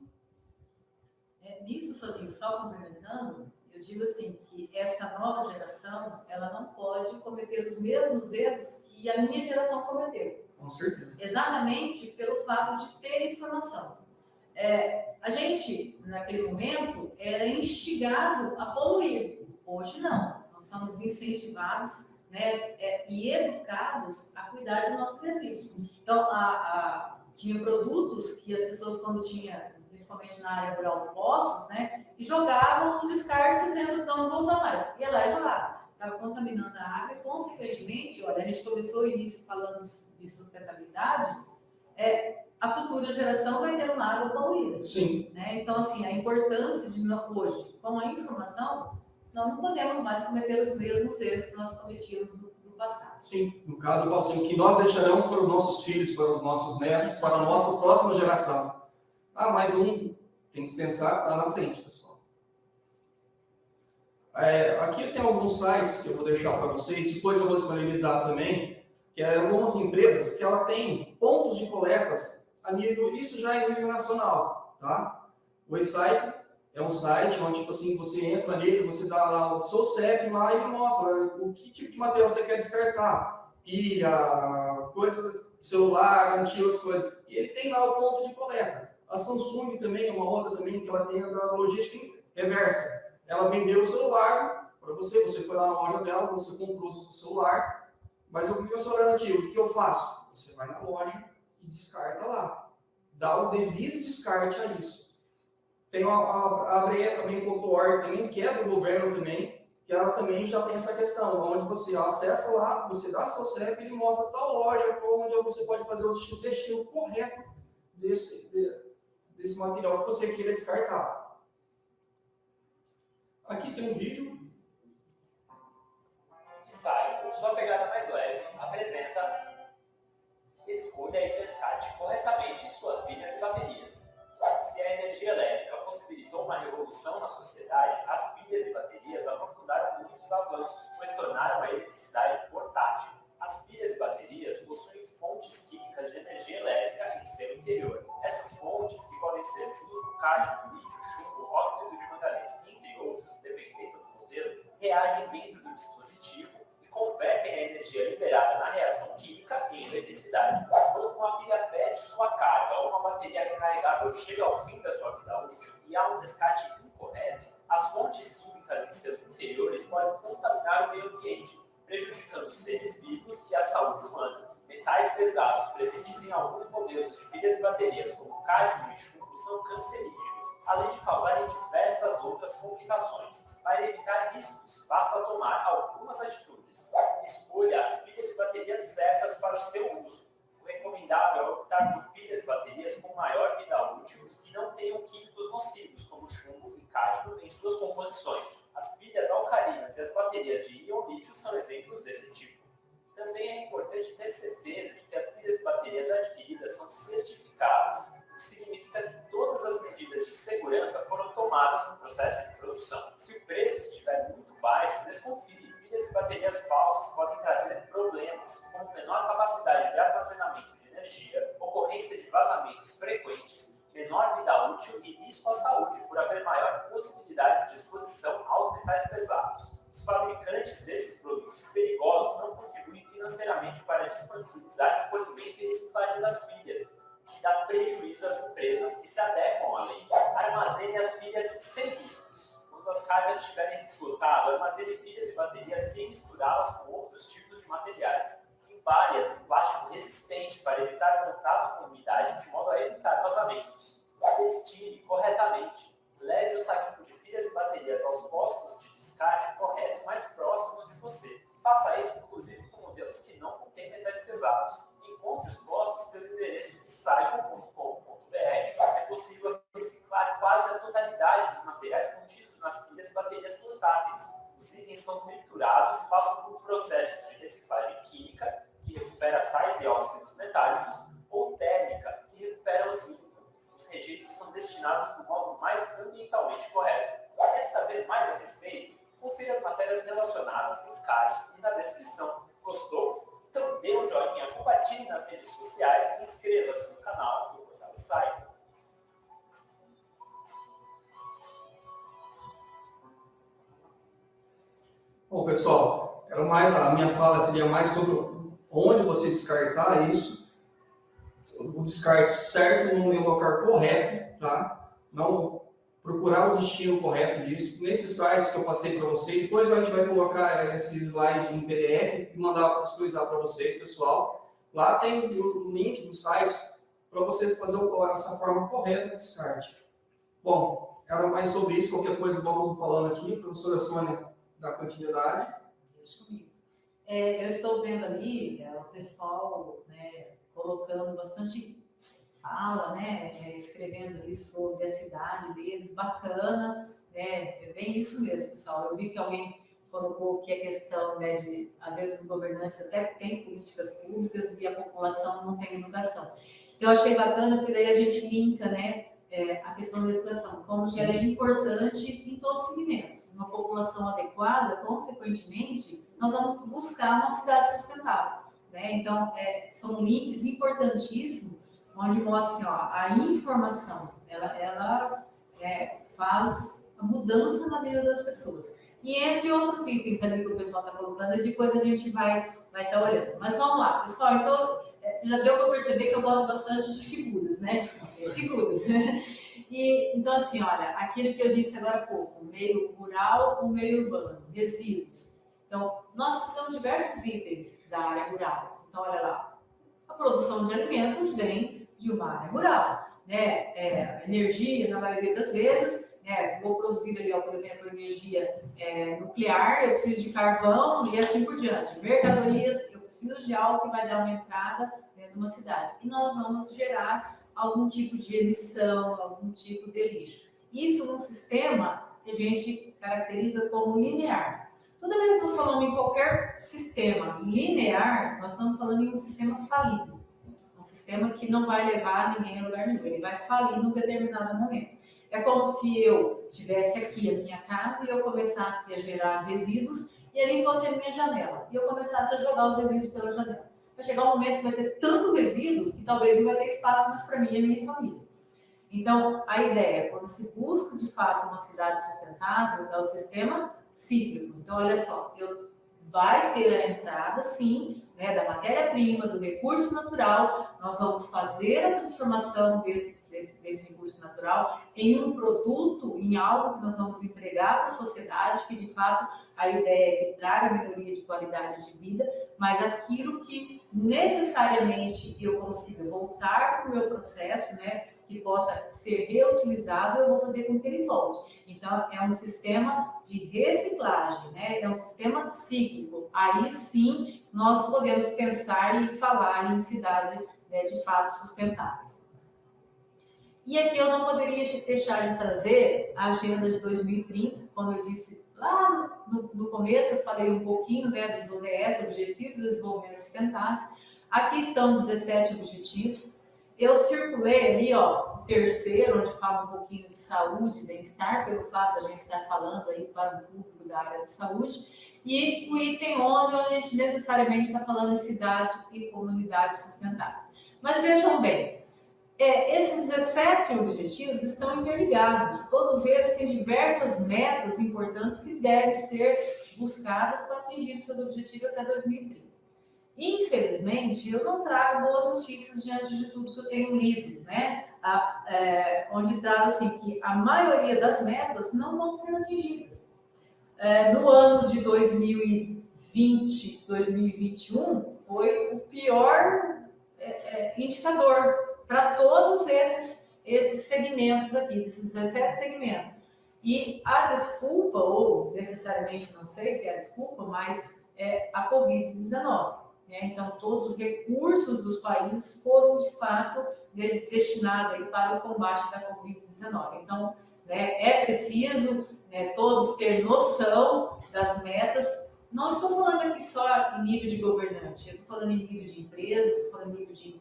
Speaker 2: Nisso, Toninho, só complementando, eu digo assim, que essa nova geração, ela não pode cometer os mesmos erros que a minha geração cometeu.
Speaker 4: Com certeza.
Speaker 2: Exatamente pelo fato de ter informação. A gente, naquele momento, era instigado a poluir. Hoje não. Nós somos incentivados, né, e educados a cuidar do nosso resíduo. Então, tinha produtos que as pessoas, quando tinha, principalmente na área rural, poços, né, e jogavam os descartes dentro, não vou usar mais. Ia lá e jogava. Estava contaminando a água e, consequentemente, olha, a gente começou o início falando de sustentabilidade, a futura geração vai ter uma água poluída.
Speaker 4: Sim.
Speaker 2: Né? Então, assim, a importância de hoje, com a informação, nós não podemos mais cometer os mesmos erros que nós cometíamos no passado.
Speaker 4: Sim, no caso eu falo assim, o que nós deixaremos para os nossos filhos, para os nossos netos, para a nossa próxima geração. Mais um, tem que pensar lá na frente, pessoal. Aqui tem alguns sites que eu vou deixar para vocês, depois eu vou disponibilizar também, que é algumas empresas que ela tem pontos de coletas a nível, isso já é nível nacional, tá? O eSite é um site onde, tipo assim, você entra nele, você dá lá o seu CEP lá e ele mostra o que tipo de material você quer descartar. Pilha, coisa, celular, antigas coisas. E ele tem lá o ponto de coleta. A Samsung também é uma outra também, que ela tem a da logística reversa. Ela vendeu o celular para você, você foi lá na loja dela, você comprou o celular, mas o que eu sou garantido? O que eu faço? Você vai na loja e descarta lá. Dá o devido descarte a isso. Tem a ABRE também, o .org também, que é do governo também, que ela também já tem essa questão, onde você acessa lá, você dá seu CEP e ele mostra tal loja onde você pode fazer o destino correto desse material que você queira descartar. Aqui tem um vídeo.
Speaker 5: Ensaio, com sua pegada mais leve, apresenta: escolha e descarte corretamente suas pilhas e baterias. Se a energia elétrica possibilitou uma revolução na sociedade, as pilhas e baterias aprofundaram muitos avanços, pois tornaram a eletricidade portátil. As pilhas e baterias possuem fontes químicas de energia elétrica em seu interior. Essas fontes, que podem ser zinco, cádmio, lítio, chumbo, óxido de manganês, entre outros, dependendo do modelo, reagem dentro do dispositivo e convertem a energia liberada na reação química em eletricidade. Quando uma pilha perde sua carga ou uma bateria recarregável chega ao fim da sua vida útil e há um descarte incorreto, as fontes químicas em seus interiores podem contaminar o meio ambiente, prejudicando os seres vivos e a saúde humana. Metais pesados presentes em alguns modelos de pilhas e baterias, como cádmio e chumbo, são cancerígenos, além de causarem diversas outras complicações. Para evitar riscos, basta tomar algumas atitudes. Escolha as pilhas e baterias certas para o seu uso. O recomendável é optar por pilhas e baterias com maior vida útil e que não tenham químicos nocivos, como chumbo e cádmio, em suas composições. As pilhas alcalinas e as baterias de íon lítio são exemplos desse tipo. Também é importante ter certeza de que as pilhas e baterias adquiridas são certificadas, o que significa que todas as medidas de segurança foram tomadas no processo de produção. Se o preço estiver muito baixo, desconfie. Pilhas e baterias falsas podem trazer problemas, como menor capacidade de armazenamento de energia, ocorrência de vazamentos frequentes, menor vida útil e risco à saúde por haver maior possibilidade de exposição aos metais pesados. Os fabricantes desses produtos perigosos não contribuem financeiramente para disponibilizar recolhimento e reciclagem das pilhas, o que dá prejuízo às empresas que se adequam à lei. Armazene as pilhas sem riscos. Quando as cargas estiverem se esgotado, armazene pilhas e baterias sem misturá-las com outros tipos de materiais. Embale-as em plástico resistente para evitar contato com umidade, de modo a evitar vazamentos. Destile corretamente. Leve o saquinho de pilhas e baterias aos postos de descarte correto mais próximos de você. Faça isso, inclusive, com modelos que não contêm metais pesados. Encontre os postos pelo endereço recycle.com.br. É possível reciclar quase a totalidade dos materiais contidos nas pilhas e baterias portáteis. Os itens são triturados e passam por processos de reciclagem química, que recupera sais e óxidos metálicos, ou térmica, que recupera o zinco. Os rejeitos são destinados do modo mais ambientalmente correto. Quer saber mais a respeito? Confira as matérias relacionadas nos cards e na descrição. Gostou? Então dê um joinha, compartilhe nas redes sociais e inscreva-se no canal do Portal Recycle.
Speaker 4: Bom, pessoal, a minha fala seria mais sobre onde você descartar isso, o descarte certo no local correto, tá? Não procurar o destino correto disso. Nesses sites que eu passei para vocês, depois a gente vai colocar esse slide em PDF e mandar disponibilizar para vocês, pessoal. Lá tem o link do site para você fazer essa forma correta de descarte. Bom, era mais sobre isso, qualquer coisa vamos falando aqui, professora Sônia, da continuidade.
Speaker 2: Eu estou vendo ali o pessoal, né, colocando bastante fala, né, escrevendo ali sobre a cidade deles, bacana, né, é bem isso mesmo, pessoal. Eu vi que alguém colocou que a questão, né, de, às vezes, os governantes até têm políticas públicas e a população não tem educação. Então, eu achei bacana, porque daí a gente linka, né, a questão da educação, como que ela é importante em todos os segmentos. Uma população adequada, consequentemente, nós vamos buscar uma cidade sustentável, né? Então, são links importantíssimos, onde mostra assim, ó, a informação, ela faz a mudança na vida das pessoas. E entre outros itens ali que o pessoal está colocando, de coisa a gente vai estar olhando. Mas vamos lá, pessoal, então, já deu para perceber que eu gosto bastante de figuras, né? Figuras. E, então, assim, olha, aquilo que eu disse agora há pouco, o meio rural, o meio urbano, resíduos. Então, nós precisamos de diversos itens da área rural. Então, olha lá, a produção de alimentos vem de uma área rural, né? Energia, na maioria das vezes, né? Vou produzir ali, ó, por exemplo, energia nuclear, eu preciso de carvão e assim por diante. Mercadorias, eu preciso de algo que vai dar uma entrada dentro de uma cidade. E nós vamos gerar algum tipo de emissão, algum tipo de lixo. Isso num sistema que a gente caracteriza como linear. Toda vez que nós falamos em qualquer sistema linear, nós estamos falando em um sistema falido. Um sistema que não vai levar ninguém a lugar nenhum. Ele vai falir num determinado momento. É como se eu tivesse aqui a minha casa e eu começasse a gerar resíduos e ali fosse a minha janela. E eu começasse a jogar os resíduos pela janela. Vai chegar um momento que vai ter tanto resíduo que talvez não vai ter espaço mais para mim e a minha família. Então, a ideia, quando se busca de fato uma cidade sustentável, é o sistema cíclico. Então, olha só, vai ter a entrada, sim, né, da matéria-prima, do recurso natural, nós vamos fazer a transformação desse recurso natural em um produto, em algo que nós vamos entregar para a sociedade, que de fato a ideia é que traga melhoria de qualidade de vida, mas aquilo que necessariamente eu consiga voltar para o meu processo, né, que possa ser reutilizado, eu vou fazer com que ele volte. Então, é um sistema de reciclagem, né? É um sistema cíclico. Aí sim, nós podemos pensar e falar em cidades, né, de fato sustentáveis. E aqui eu não poderia deixar de trazer a agenda de 2030, como eu disse lá no começo, eu falei um pouquinho, né, dos ODS, Objetivos de Desenvolvimento Sustentáveis. Aqui estão 17 objetivos. Eu circulei ali, ó, o terceiro, onde fala um pouquinho de saúde e bem-estar, pelo fato da gente estar falando aí para o público da área de saúde. E o item 11, onde a gente necessariamente está falando em cidade e comunidades sustentáveis. Mas vejam bem, esses 17 objetivos estão interligados. Todos eles têm diversas metas importantes que devem ser buscadas para atingir os seus objetivos até 2030. Infelizmente, eu não trago boas notícias diante de tudo que eu tenho lido, né? Onde traz assim, que a maioria das metas não vão ser atingidas. No ano de 2020, 2021, foi o pior indicador para todos esses segmentos aqui, desses 17 segmentos. E a desculpa, ou necessariamente não sei se é a desculpa, mas é a Covid-19. Então, todos os recursos dos países foram, de fato, destinados aí para o combate da Covid-19. Então, né, é preciso, né, todos ter noção das metas. Não estou falando aqui só em nível de governante, eu estou falando em nível de empresas, estou falando em nível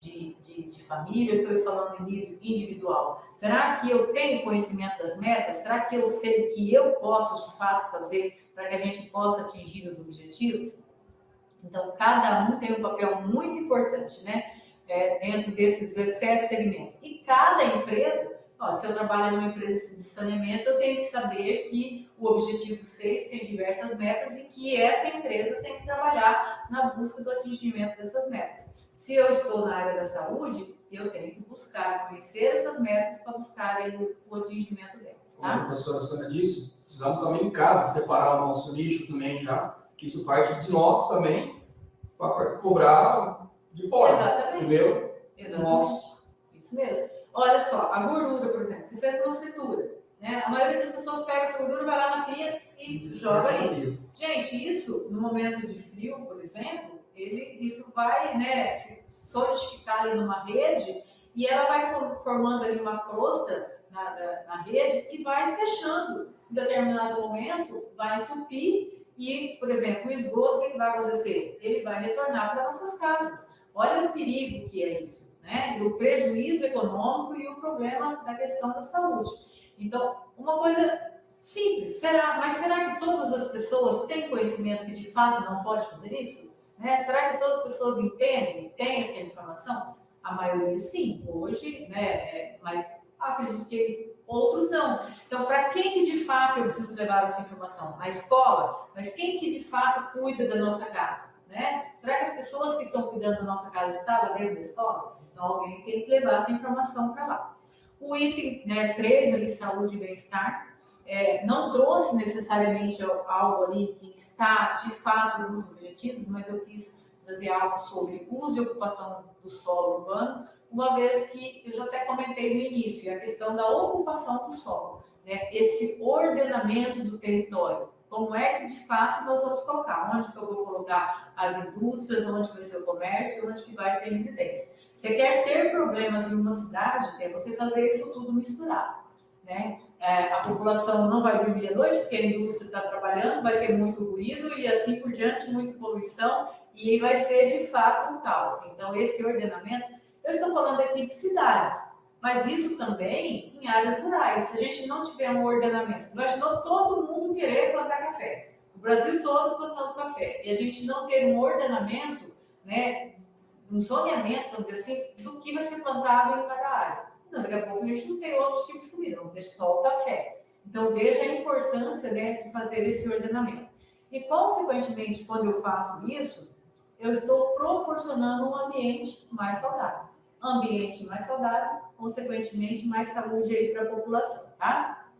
Speaker 2: de família, estou falando em nível individual. Será que eu tenho conhecimento das metas? Será que eu sei o que eu posso, de fato, fazer para que a gente possa atingir os objetivos? Então, cada um tem um papel muito importante, né? Dentro desses 17 segmentos. E cada empresa, se eu trabalho numa empresa de saneamento, eu tenho que saber que o objetivo 6 tem diversas metas e que essa empresa tem que trabalhar na busca do atingimento dessas metas. Se eu estou na área da saúde, eu tenho que buscar conhecer essas metas para buscar aí o atingimento delas. Tá?
Speaker 4: Como a professora Sônia disse, precisamos também em casa separar o nosso lixo também já, que isso parte de nós também, para cobrar de fora.
Speaker 2: Exatamente.
Speaker 4: Entendeu?
Speaker 2: Exatamente.
Speaker 4: Nosso.
Speaker 2: Isso mesmo. Olha só, a gordura, por exemplo, se fez uma fritura, né? A maioria das pessoas pega essa gordura, vai lá na pia e joga ali. Gente, isso, no momento de frio, por exemplo, isso vai, né, se solidificar ali numa rede e ela vai formando ali uma crosta na rede e vai fechando. Em determinado momento, vai entupir e, por exemplo, o esgoto, o que vai acontecer? Ele vai retornar para nossas casas. Olha o perigo que é isso, né? O prejuízo econômico e o problema da questão da saúde. Então, uma coisa simples, mas será que todas as pessoas têm conhecimento que de fato não pode fazer isso? Né? Será que todas as pessoas entendem, têm aquela informação? A maioria sim, hoje, né? Mas acredito que outros não. Então, para quem que de fato eu preciso levar essa informação? Na escola? Mas quem que de fato cuida da nossa casa? né? Será que as pessoas que estão cuidando da nossa casa estão lá dentro da escola? Então, alguém tem que levar essa informação para lá. O item, né, 3, ali, saúde e bem-estar, não trouxe necessariamente algo ali que está, de fato, nos objetivos, mas eu quis trazer algo sobre uso e ocupação do solo urbano, uma vez que eu já até comentei no início, a questão da ocupação do solo, né? Esse ordenamento do território. Como é que, de fato, nós vamos colocar? Onde que eu vou colocar as indústrias, onde vai ser o comércio, onde que vai ser a residência. Você quer ter problemas em uma cidade, é você fazer isso tudo misturado, né? A população não vai dormir à noite, porque a indústria está trabalhando, vai ter muito ruído e assim por diante, muita poluição, e vai ser, de fato, um caos. Então, esse ordenamento, eu estou falando aqui de cidades, mas isso também em áreas rurais. Se a gente não tiver um ordenamento, imaginou todo mundo querer plantar café, o Brasil todo plantando café, e a gente não ter um ordenamento, né, um zoneamento, vamos dizer assim, do que vai ser plantado em cada área. Não, daqui a pouco a gente não tem outros tipos de comida, vamos ter só o café. Então, veja a importância, né, de fazer esse ordenamento. E, consequentemente, quando eu faço isso, eu estou proporcionando um ambiente mais saudável. Ambiente mais saudável, consequentemente, mais saúde aí para a população, tá?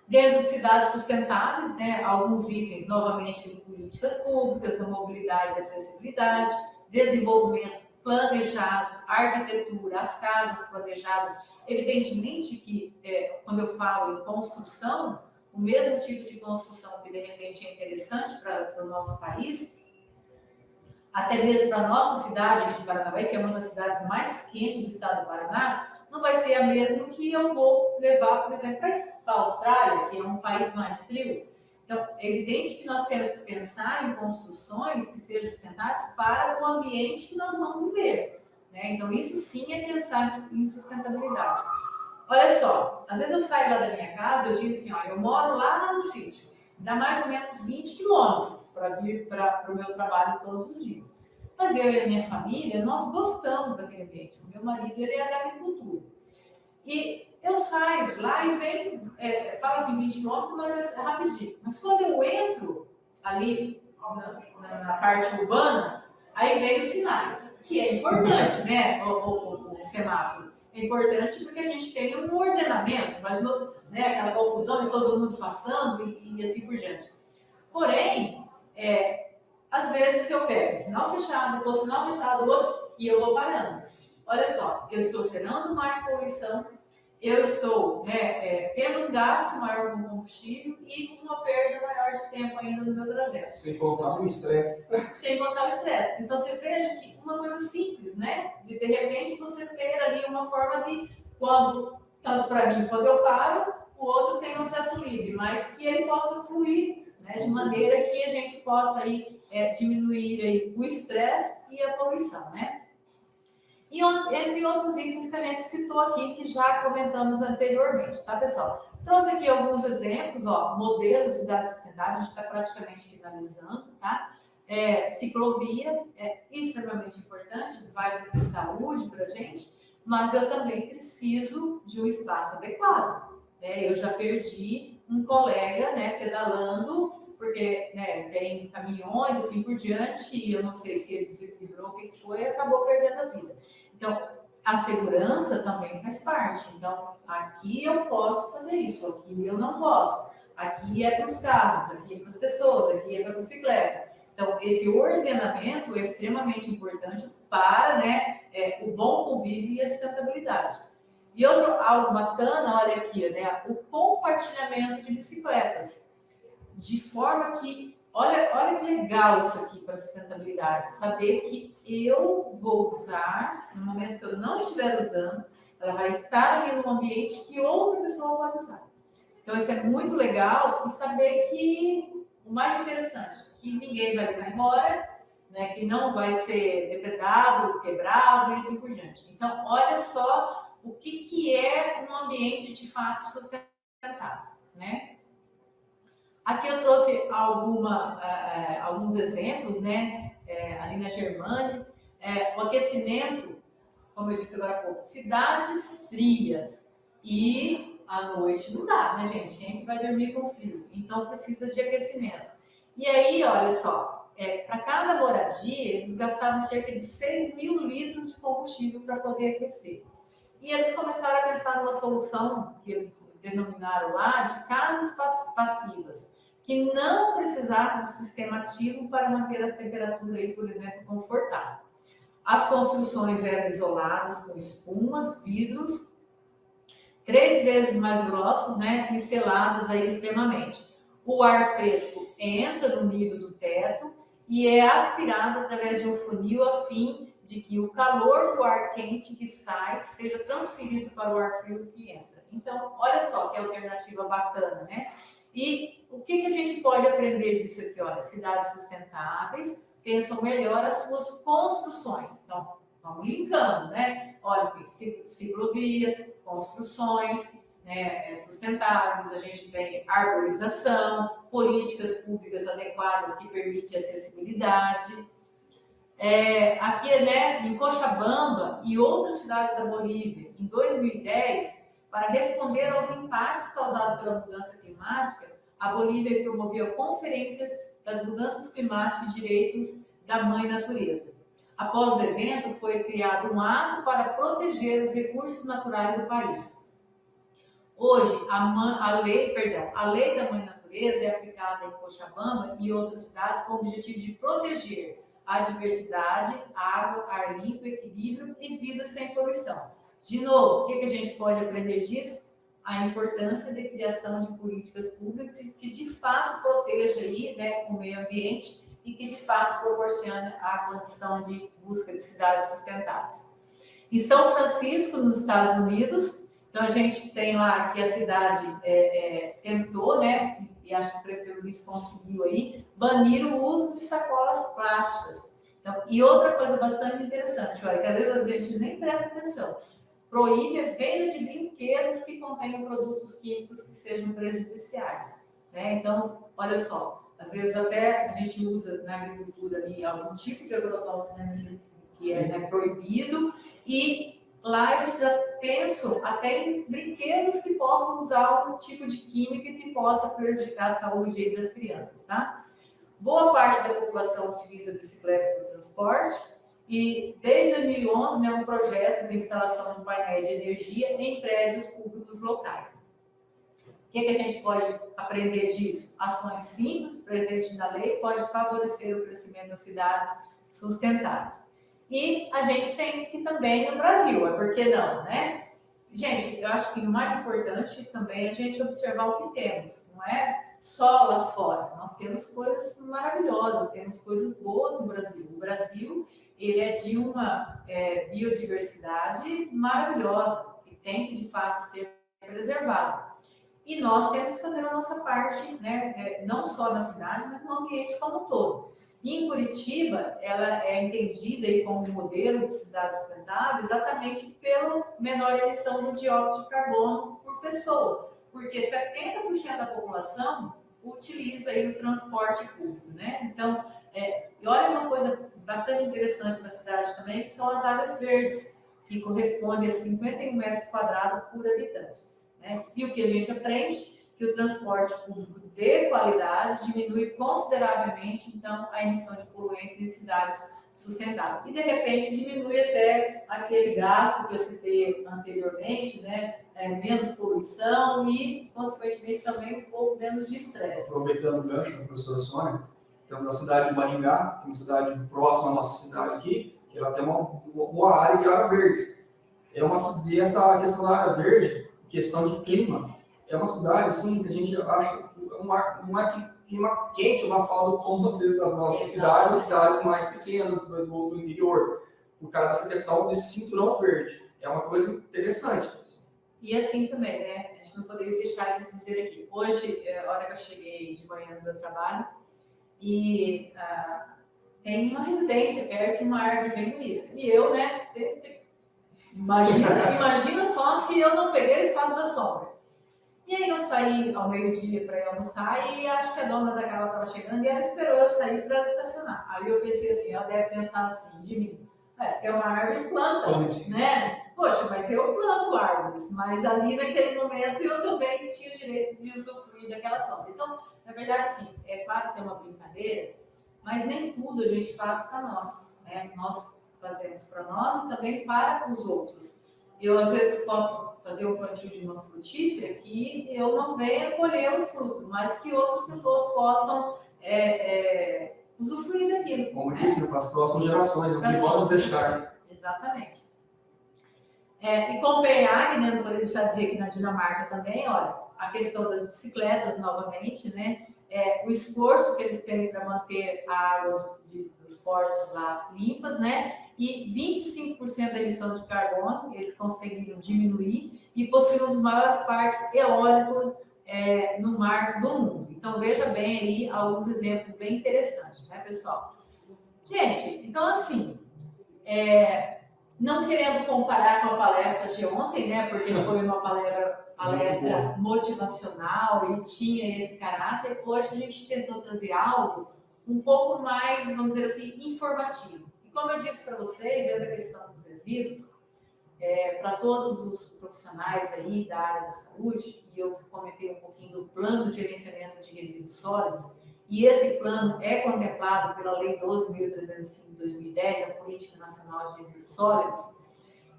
Speaker 2: Dentro de cidades sustentáveis, né, alguns itens, novamente, de políticas públicas, a mobilidade e acessibilidade, desenvolvimento planejado, arquitetura, as casas planejadas. Evidentemente que, quando eu falo em construção, o mesmo tipo de construção que, de repente, é interessante para o nosso país, até mesmo da nossa cidade de Paranavaí, que é uma das cidades mais quentes do estado do Paraná, não vai ser a mesma que eu vou levar, por exemplo, para a Austrália, que é um país mais frio. Então, é evidente que nós temos que pensar em construções que sejam sustentáveis para o ambiente que nós vamos viver, né? Então, isso sim é pensar em sustentabilidade. Olha só, às vezes eu saio lá da minha casa, eu digo assim, ó, eu moro lá no sítio, dá mais ou menos 20 quilômetros para vir para o meu trabalho todos os dias. Mas eu e a minha família, nós gostamos daquele ambiente. O meu marido, ele é da agricultura. E eu saio de lá e venho, fala assim 20 quilômetros, mas é rapidinho. Mas quando eu entro ali na parte urbana, aí vem os sinais, que é importante, né, o semáforo. É importante porque a gente tem um ordenamento, mas né, aquela confusão de todo mundo passando e assim por diante. Porém, às vezes eu pego sinal fechado, depois sinal fechado, outro, e eu vou parando. Olha só, eu estou gerando mais poluição, eu estou, né, tendo um gasto maior com combustível e com uma perda maior de tempo ainda no meu trajeto.
Speaker 4: Sem contar o estresse.
Speaker 2: Sem contar o estresse. Então, você veja que uma coisa simples, né? De repente, você ter ali uma forma de, tanto para mim, quando eu paro, o outro tem um acesso livre, mas que ele possa fluir, né, de maneira que a gente possa aí, diminuir aí o estresse e a poluição, né? E entre outros itens que a gente citou aqui, que já comentamos anteriormente, tá, pessoal? Trouxe aqui alguns exemplos, ó, modelos de cidades sustentáveis, a gente está praticamente finalizando, tá? Ciclovia é extremamente importante, vai trazer saúde para a gente, mas eu também preciso de um espaço adequado, né? Eu já perdi um colega, né, pedalando, porque, né, vem caminhões, assim por diante, e eu não sei se ele desequilibrou, o que foi, e acabou perdendo a vida. Então, a segurança também faz parte. Então, aqui eu posso fazer isso, aqui eu não posso. Aqui é para os carros, aqui é para as pessoas, aqui é para a bicicleta. Então, esse ordenamento é extremamente importante para, né, o bom convívio e a sustentabilidade. E algo bacana, olha aqui, né, o compartilhamento de bicicletas. De forma que, olha que legal isso aqui para a sustentabilidade, saber que eu vou usar, no momento que eu não estiver usando, ela vai estar ali no ambiente que outra pessoa pode usar. Então, isso é muito legal e saber que, o mais interessante, que ninguém vai levar embora, né, que não vai ser depredado, quebrado e assim por diante. Então, olha só o que é um ambiente de fato sustentável, né? Aqui eu trouxe alguns exemplos, né? Ali na Germânia, o aquecimento, como eu disse agora há pouco, cidades frias e à noite não dá, né, gente? Quem vai dormir com frio? Então precisa de aquecimento. E aí, olha só, para cada moradia, eles gastavam cerca de 6 mil litros de combustível para poder aquecer. E eles começaram a pensar numa solução que eles denominaram lá de casas passivas, que não precisasse de sistema ativo para manter a temperatura aí, por exemplo, confortável. As construções eram isoladas com espumas, vidros, 3 vezes mais grossos, né, e seladas aí extremamente. O ar fresco entra no nível do teto e é aspirado através de um funil a fim de que o calor do ar quente que sai seja transferido para o ar frio que entra. Então, olha só que alternativa bacana, né? E o que a gente pode aprender disso aqui? Olha, cidades sustentáveis pensam melhor as suas construções. Então, vamos linkando, né? Olha, assim, ciclovia, construções, né, sustentáveis, a gente tem arborização, políticas públicas adequadas que permitem acessibilidade. Aqui, né, em Cochabamba e outras cidades da Bolívia, em 2010, para responder aos impactos causados pela mudança climática, a Bolívia promoveu conferências das mudanças climáticas e direitos da mãe natureza. Após o evento, foi criado um ato para proteger os recursos naturais do país. Hoje, a lei da Mãe Natureza é aplicada em Cochabamba e outras cidades com o objetivo de proteger a diversidade, água, ar limpo, equilíbrio e vida sem poluição. De novo, o que a gente pode aprender disso? A importância da criação de políticas públicas que de fato proteja aí, né, o meio ambiente e que de fato proporcione a condição de busca de cidades sustentáveis. Em São Francisco, nos Estados Unidos, então a gente tem lá que a cidade tentou, né, e acho que pelo isso conseguiu aí, banir o uso de sacolas plásticas. Então, e outra coisa bastante interessante, olha, que às vezes a gente nem presta atenção, proíbe a venda de brinquedos que contenham produtos químicos que sejam prejudiciais, né? Então, olha só, às vezes até a gente usa na agricultura ali algum tipo de agrotóxico, né, que é proibido, e lá eles já pensam até em brinquedos que possam usar algum tipo de química que possa prejudicar a saúde das crianças, tá? Boa parte da população utiliza bicicleta para o transporte e desde 2011, né, um projeto de instalação de painéis de energia em prédios públicos locais. O que a gente pode aprender disso? Ações simples presentes na lei podem favorecer o crescimento das cidades sustentáveis. E a gente tem que também no Brasil, por que não, né? Gente, eu acho que o mais importante também é a gente observar o que temos, não é só lá fora. Nós temos coisas maravilhosas, temos coisas boas no Brasil. O Brasil, ele é de uma biodiversidade maravilhosa, que tem que, de fato, ser preservado. E nós temos que fazer a nossa parte, né, não só na cidade, mas no ambiente como um todo. E em Curitiba, ela é entendida aí como um modelo de cidade sustentável exatamente pela menor emissão do dióxido de carbono por pessoa, porque 70% da população utiliza aí o transporte público, né? Então, e olha uma coisa bastante interessante da cidade também, que são as áreas verdes, que correspondem a 51 metros quadrados por habitante, né? E o que a gente aprende? Que o transporte público de qualidade diminui consideravelmente, então, a emissão de poluentes em cidades sustentáveis. E, de repente, diminui até aquele gasto que eu citei anteriormente, né? Menos poluição e, consequentemente, também um pouco menos de estresse.
Speaker 4: Aproveitando o gancho da professora Sônia, temos a cidade de Maringá, que é uma cidade próxima à nossa cidade aqui, que ela tem uma boa área de área verde. E essa questão da área verde, questão de clima, é uma cidade, assim, que a gente acha um clima quente, uma fala do tom, às vezes, da nossa cidade, ou cidades mais pequenas do interior, por causa dessa questão desse cinturão verde. É uma coisa interessante.
Speaker 2: E assim também, né? A gente não poderia deixar de dizer aqui. Hoje, a hora que eu cheguei de manhã no meu trabalho, e tem uma residência perto de uma árvore bem bonita. E eu, né? Imagina só se eu não peguei o espaço da sombra. E aí eu saí ao meio-dia para ir almoçar e acho que a dona da casa estava chegando e ela esperou eu sair para estacionar. Aí eu pensei assim, ela deve pensar assim de mim. Se é uma árvore, planta, né? Poxa, mas eu planto árvores, mas ali naquele momento eu também tinha o direito de usufruir daquela sombra. Então, na verdade, sim, é claro que é uma brincadeira, mas nem tudo a gente faz para nós, né? Nós fazemos para nós e também para os outros. Eu, às vezes, posso fazer o plantio de uma frutífera que eu não venha colher o fruto, mas que outras pessoas possam usufruir daquilo.
Speaker 4: Como eu disse, para as próximas gerações, é o que vamos deixar.
Speaker 2: Exatamente. E Copenhague, né, não poderia deixar de dizer que na Dinamarca também, olha, a questão das bicicletas, novamente, né, o esforço que eles têm para manter a água dos portos lá limpas, né, e 25% da emissão de carbono eles conseguiram diminuir e possuem os maiores parques eólicos no mar do mundo. Então, veja bem aí alguns exemplos bem interessantes, né, pessoal? Gente, então, assim, não querendo comparar com a palestra de ontem, né, porque foi uma palestra motivacional e tinha esse caráter, hoje a gente tentou trazer algo um pouco mais, vamos dizer assim, informativo. E como eu disse para vocês, dentro da questão dos resíduos, para todos os profissionais aí da área da saúde, e eu comentei um pouquinho do plano de gerenciamento de resíduos sólidos, e esse plano é contemplado pela Lei 12.305 de 2010, a Política Nacional de Resíduos Sólidos,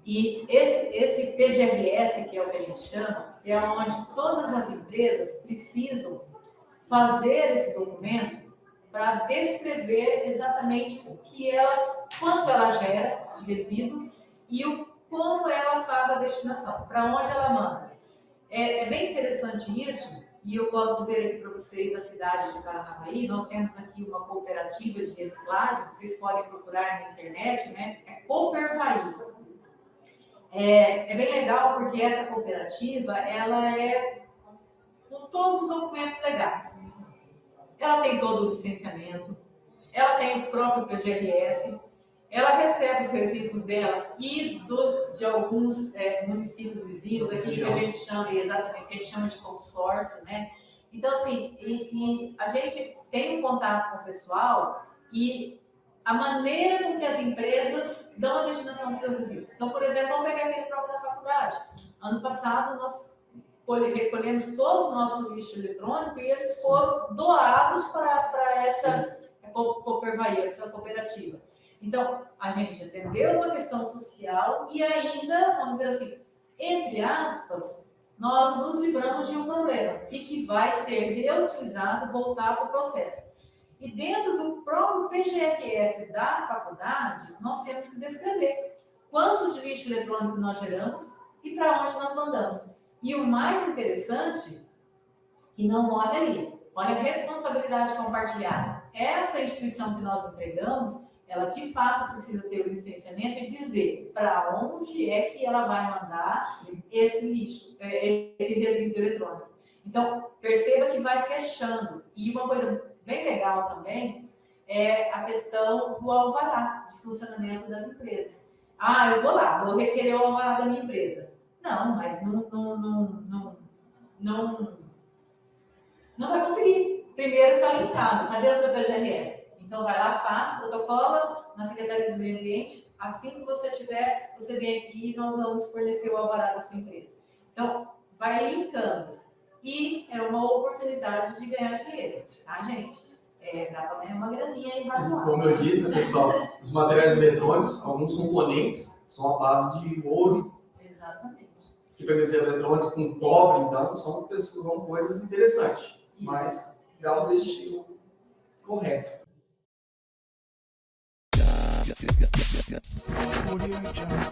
Speaker 2: e esse PGRS, que é o que a gente chama, é onde todas as empresas precisam fazer esse documento para descrever exatamente quanto ela gera de resíduo e como ela faz a destinação, para onde ela manda. É bem interessante isso, e eu posso dizer aqui para vocês da cidade de Paranavaí, nós temos aqui uma cooperativa de reciclagem, vocês podem procurar na internet, né? É Coopervaí. É bem legal porque essa cooperativa, ela com todos os documentos legais. Ela tem todo o licenciamento, ela tem o próprio PGRS, ela recebe os resíduos dela e de alguns municípios vizinhos, aqui que a gente chama, exatamente, que a gente chama de consórcio, né? Então, assim, e a gente tem um contato com o pessoal e a maneira com que as empresas dão a destinação dos seus resíduos. Então, por exemplo, vamos pegar aquele próprio da faculdade. Ano passado, nós recolhemos todo o nosso lixo eletrônico e eles foram doados para essa Coopervaí, essa cooperativa. Então, a gente entendeu uma questão social e ainda, vamos dizer assim, entre aspas, nós nos livramos de um problema e que vai ser reutilizado, voltar para o processo. E dentro do próprio PGRS da faculdade, nós temos que descrever quanto de lixo eletrônico nós geramos e para onde nós mandamos. E o mais interessante, que não morre ali, olha a responsabilidade compartilhada. Essa instituição que nós entregamos, ela de fato precisa ter o licenciamento e dizer para onde é que ela vai mandar esse lixo, esse resíduo eletrônico. Então, perceba que vai fechando. E uma coisa bem legal também é a questão do alvará de funcionamento das empresas. Eu vou lá, vou requerer o alvará da minha empresa. Não, mas não vai conseguir. Primeiro está linkado. Cadê o seu PGRS? Então, vai lá, faz, protocola na Secretaria do Meio Ambiente. Assim que você tiver, você vem aqui e nós vamos fornecer o alvará da sua empresa. Então, vai linkando. E é uma oportunidade de ganhar dinheiro, tá, gente? Dá para ganhar uma graninha aí razoável.
Speaker 4: Como eu disse, né, pessoal, os materiais eletrônicos, alguns componentes são à base de ouro.
Speaker 2: Exatamente.
Speaker 4: Equipamentos eletrônicos com cobre, então, são coisas interessantes. Isso. Mas dá um destino correto.
Speaker 6: Audio Jungle.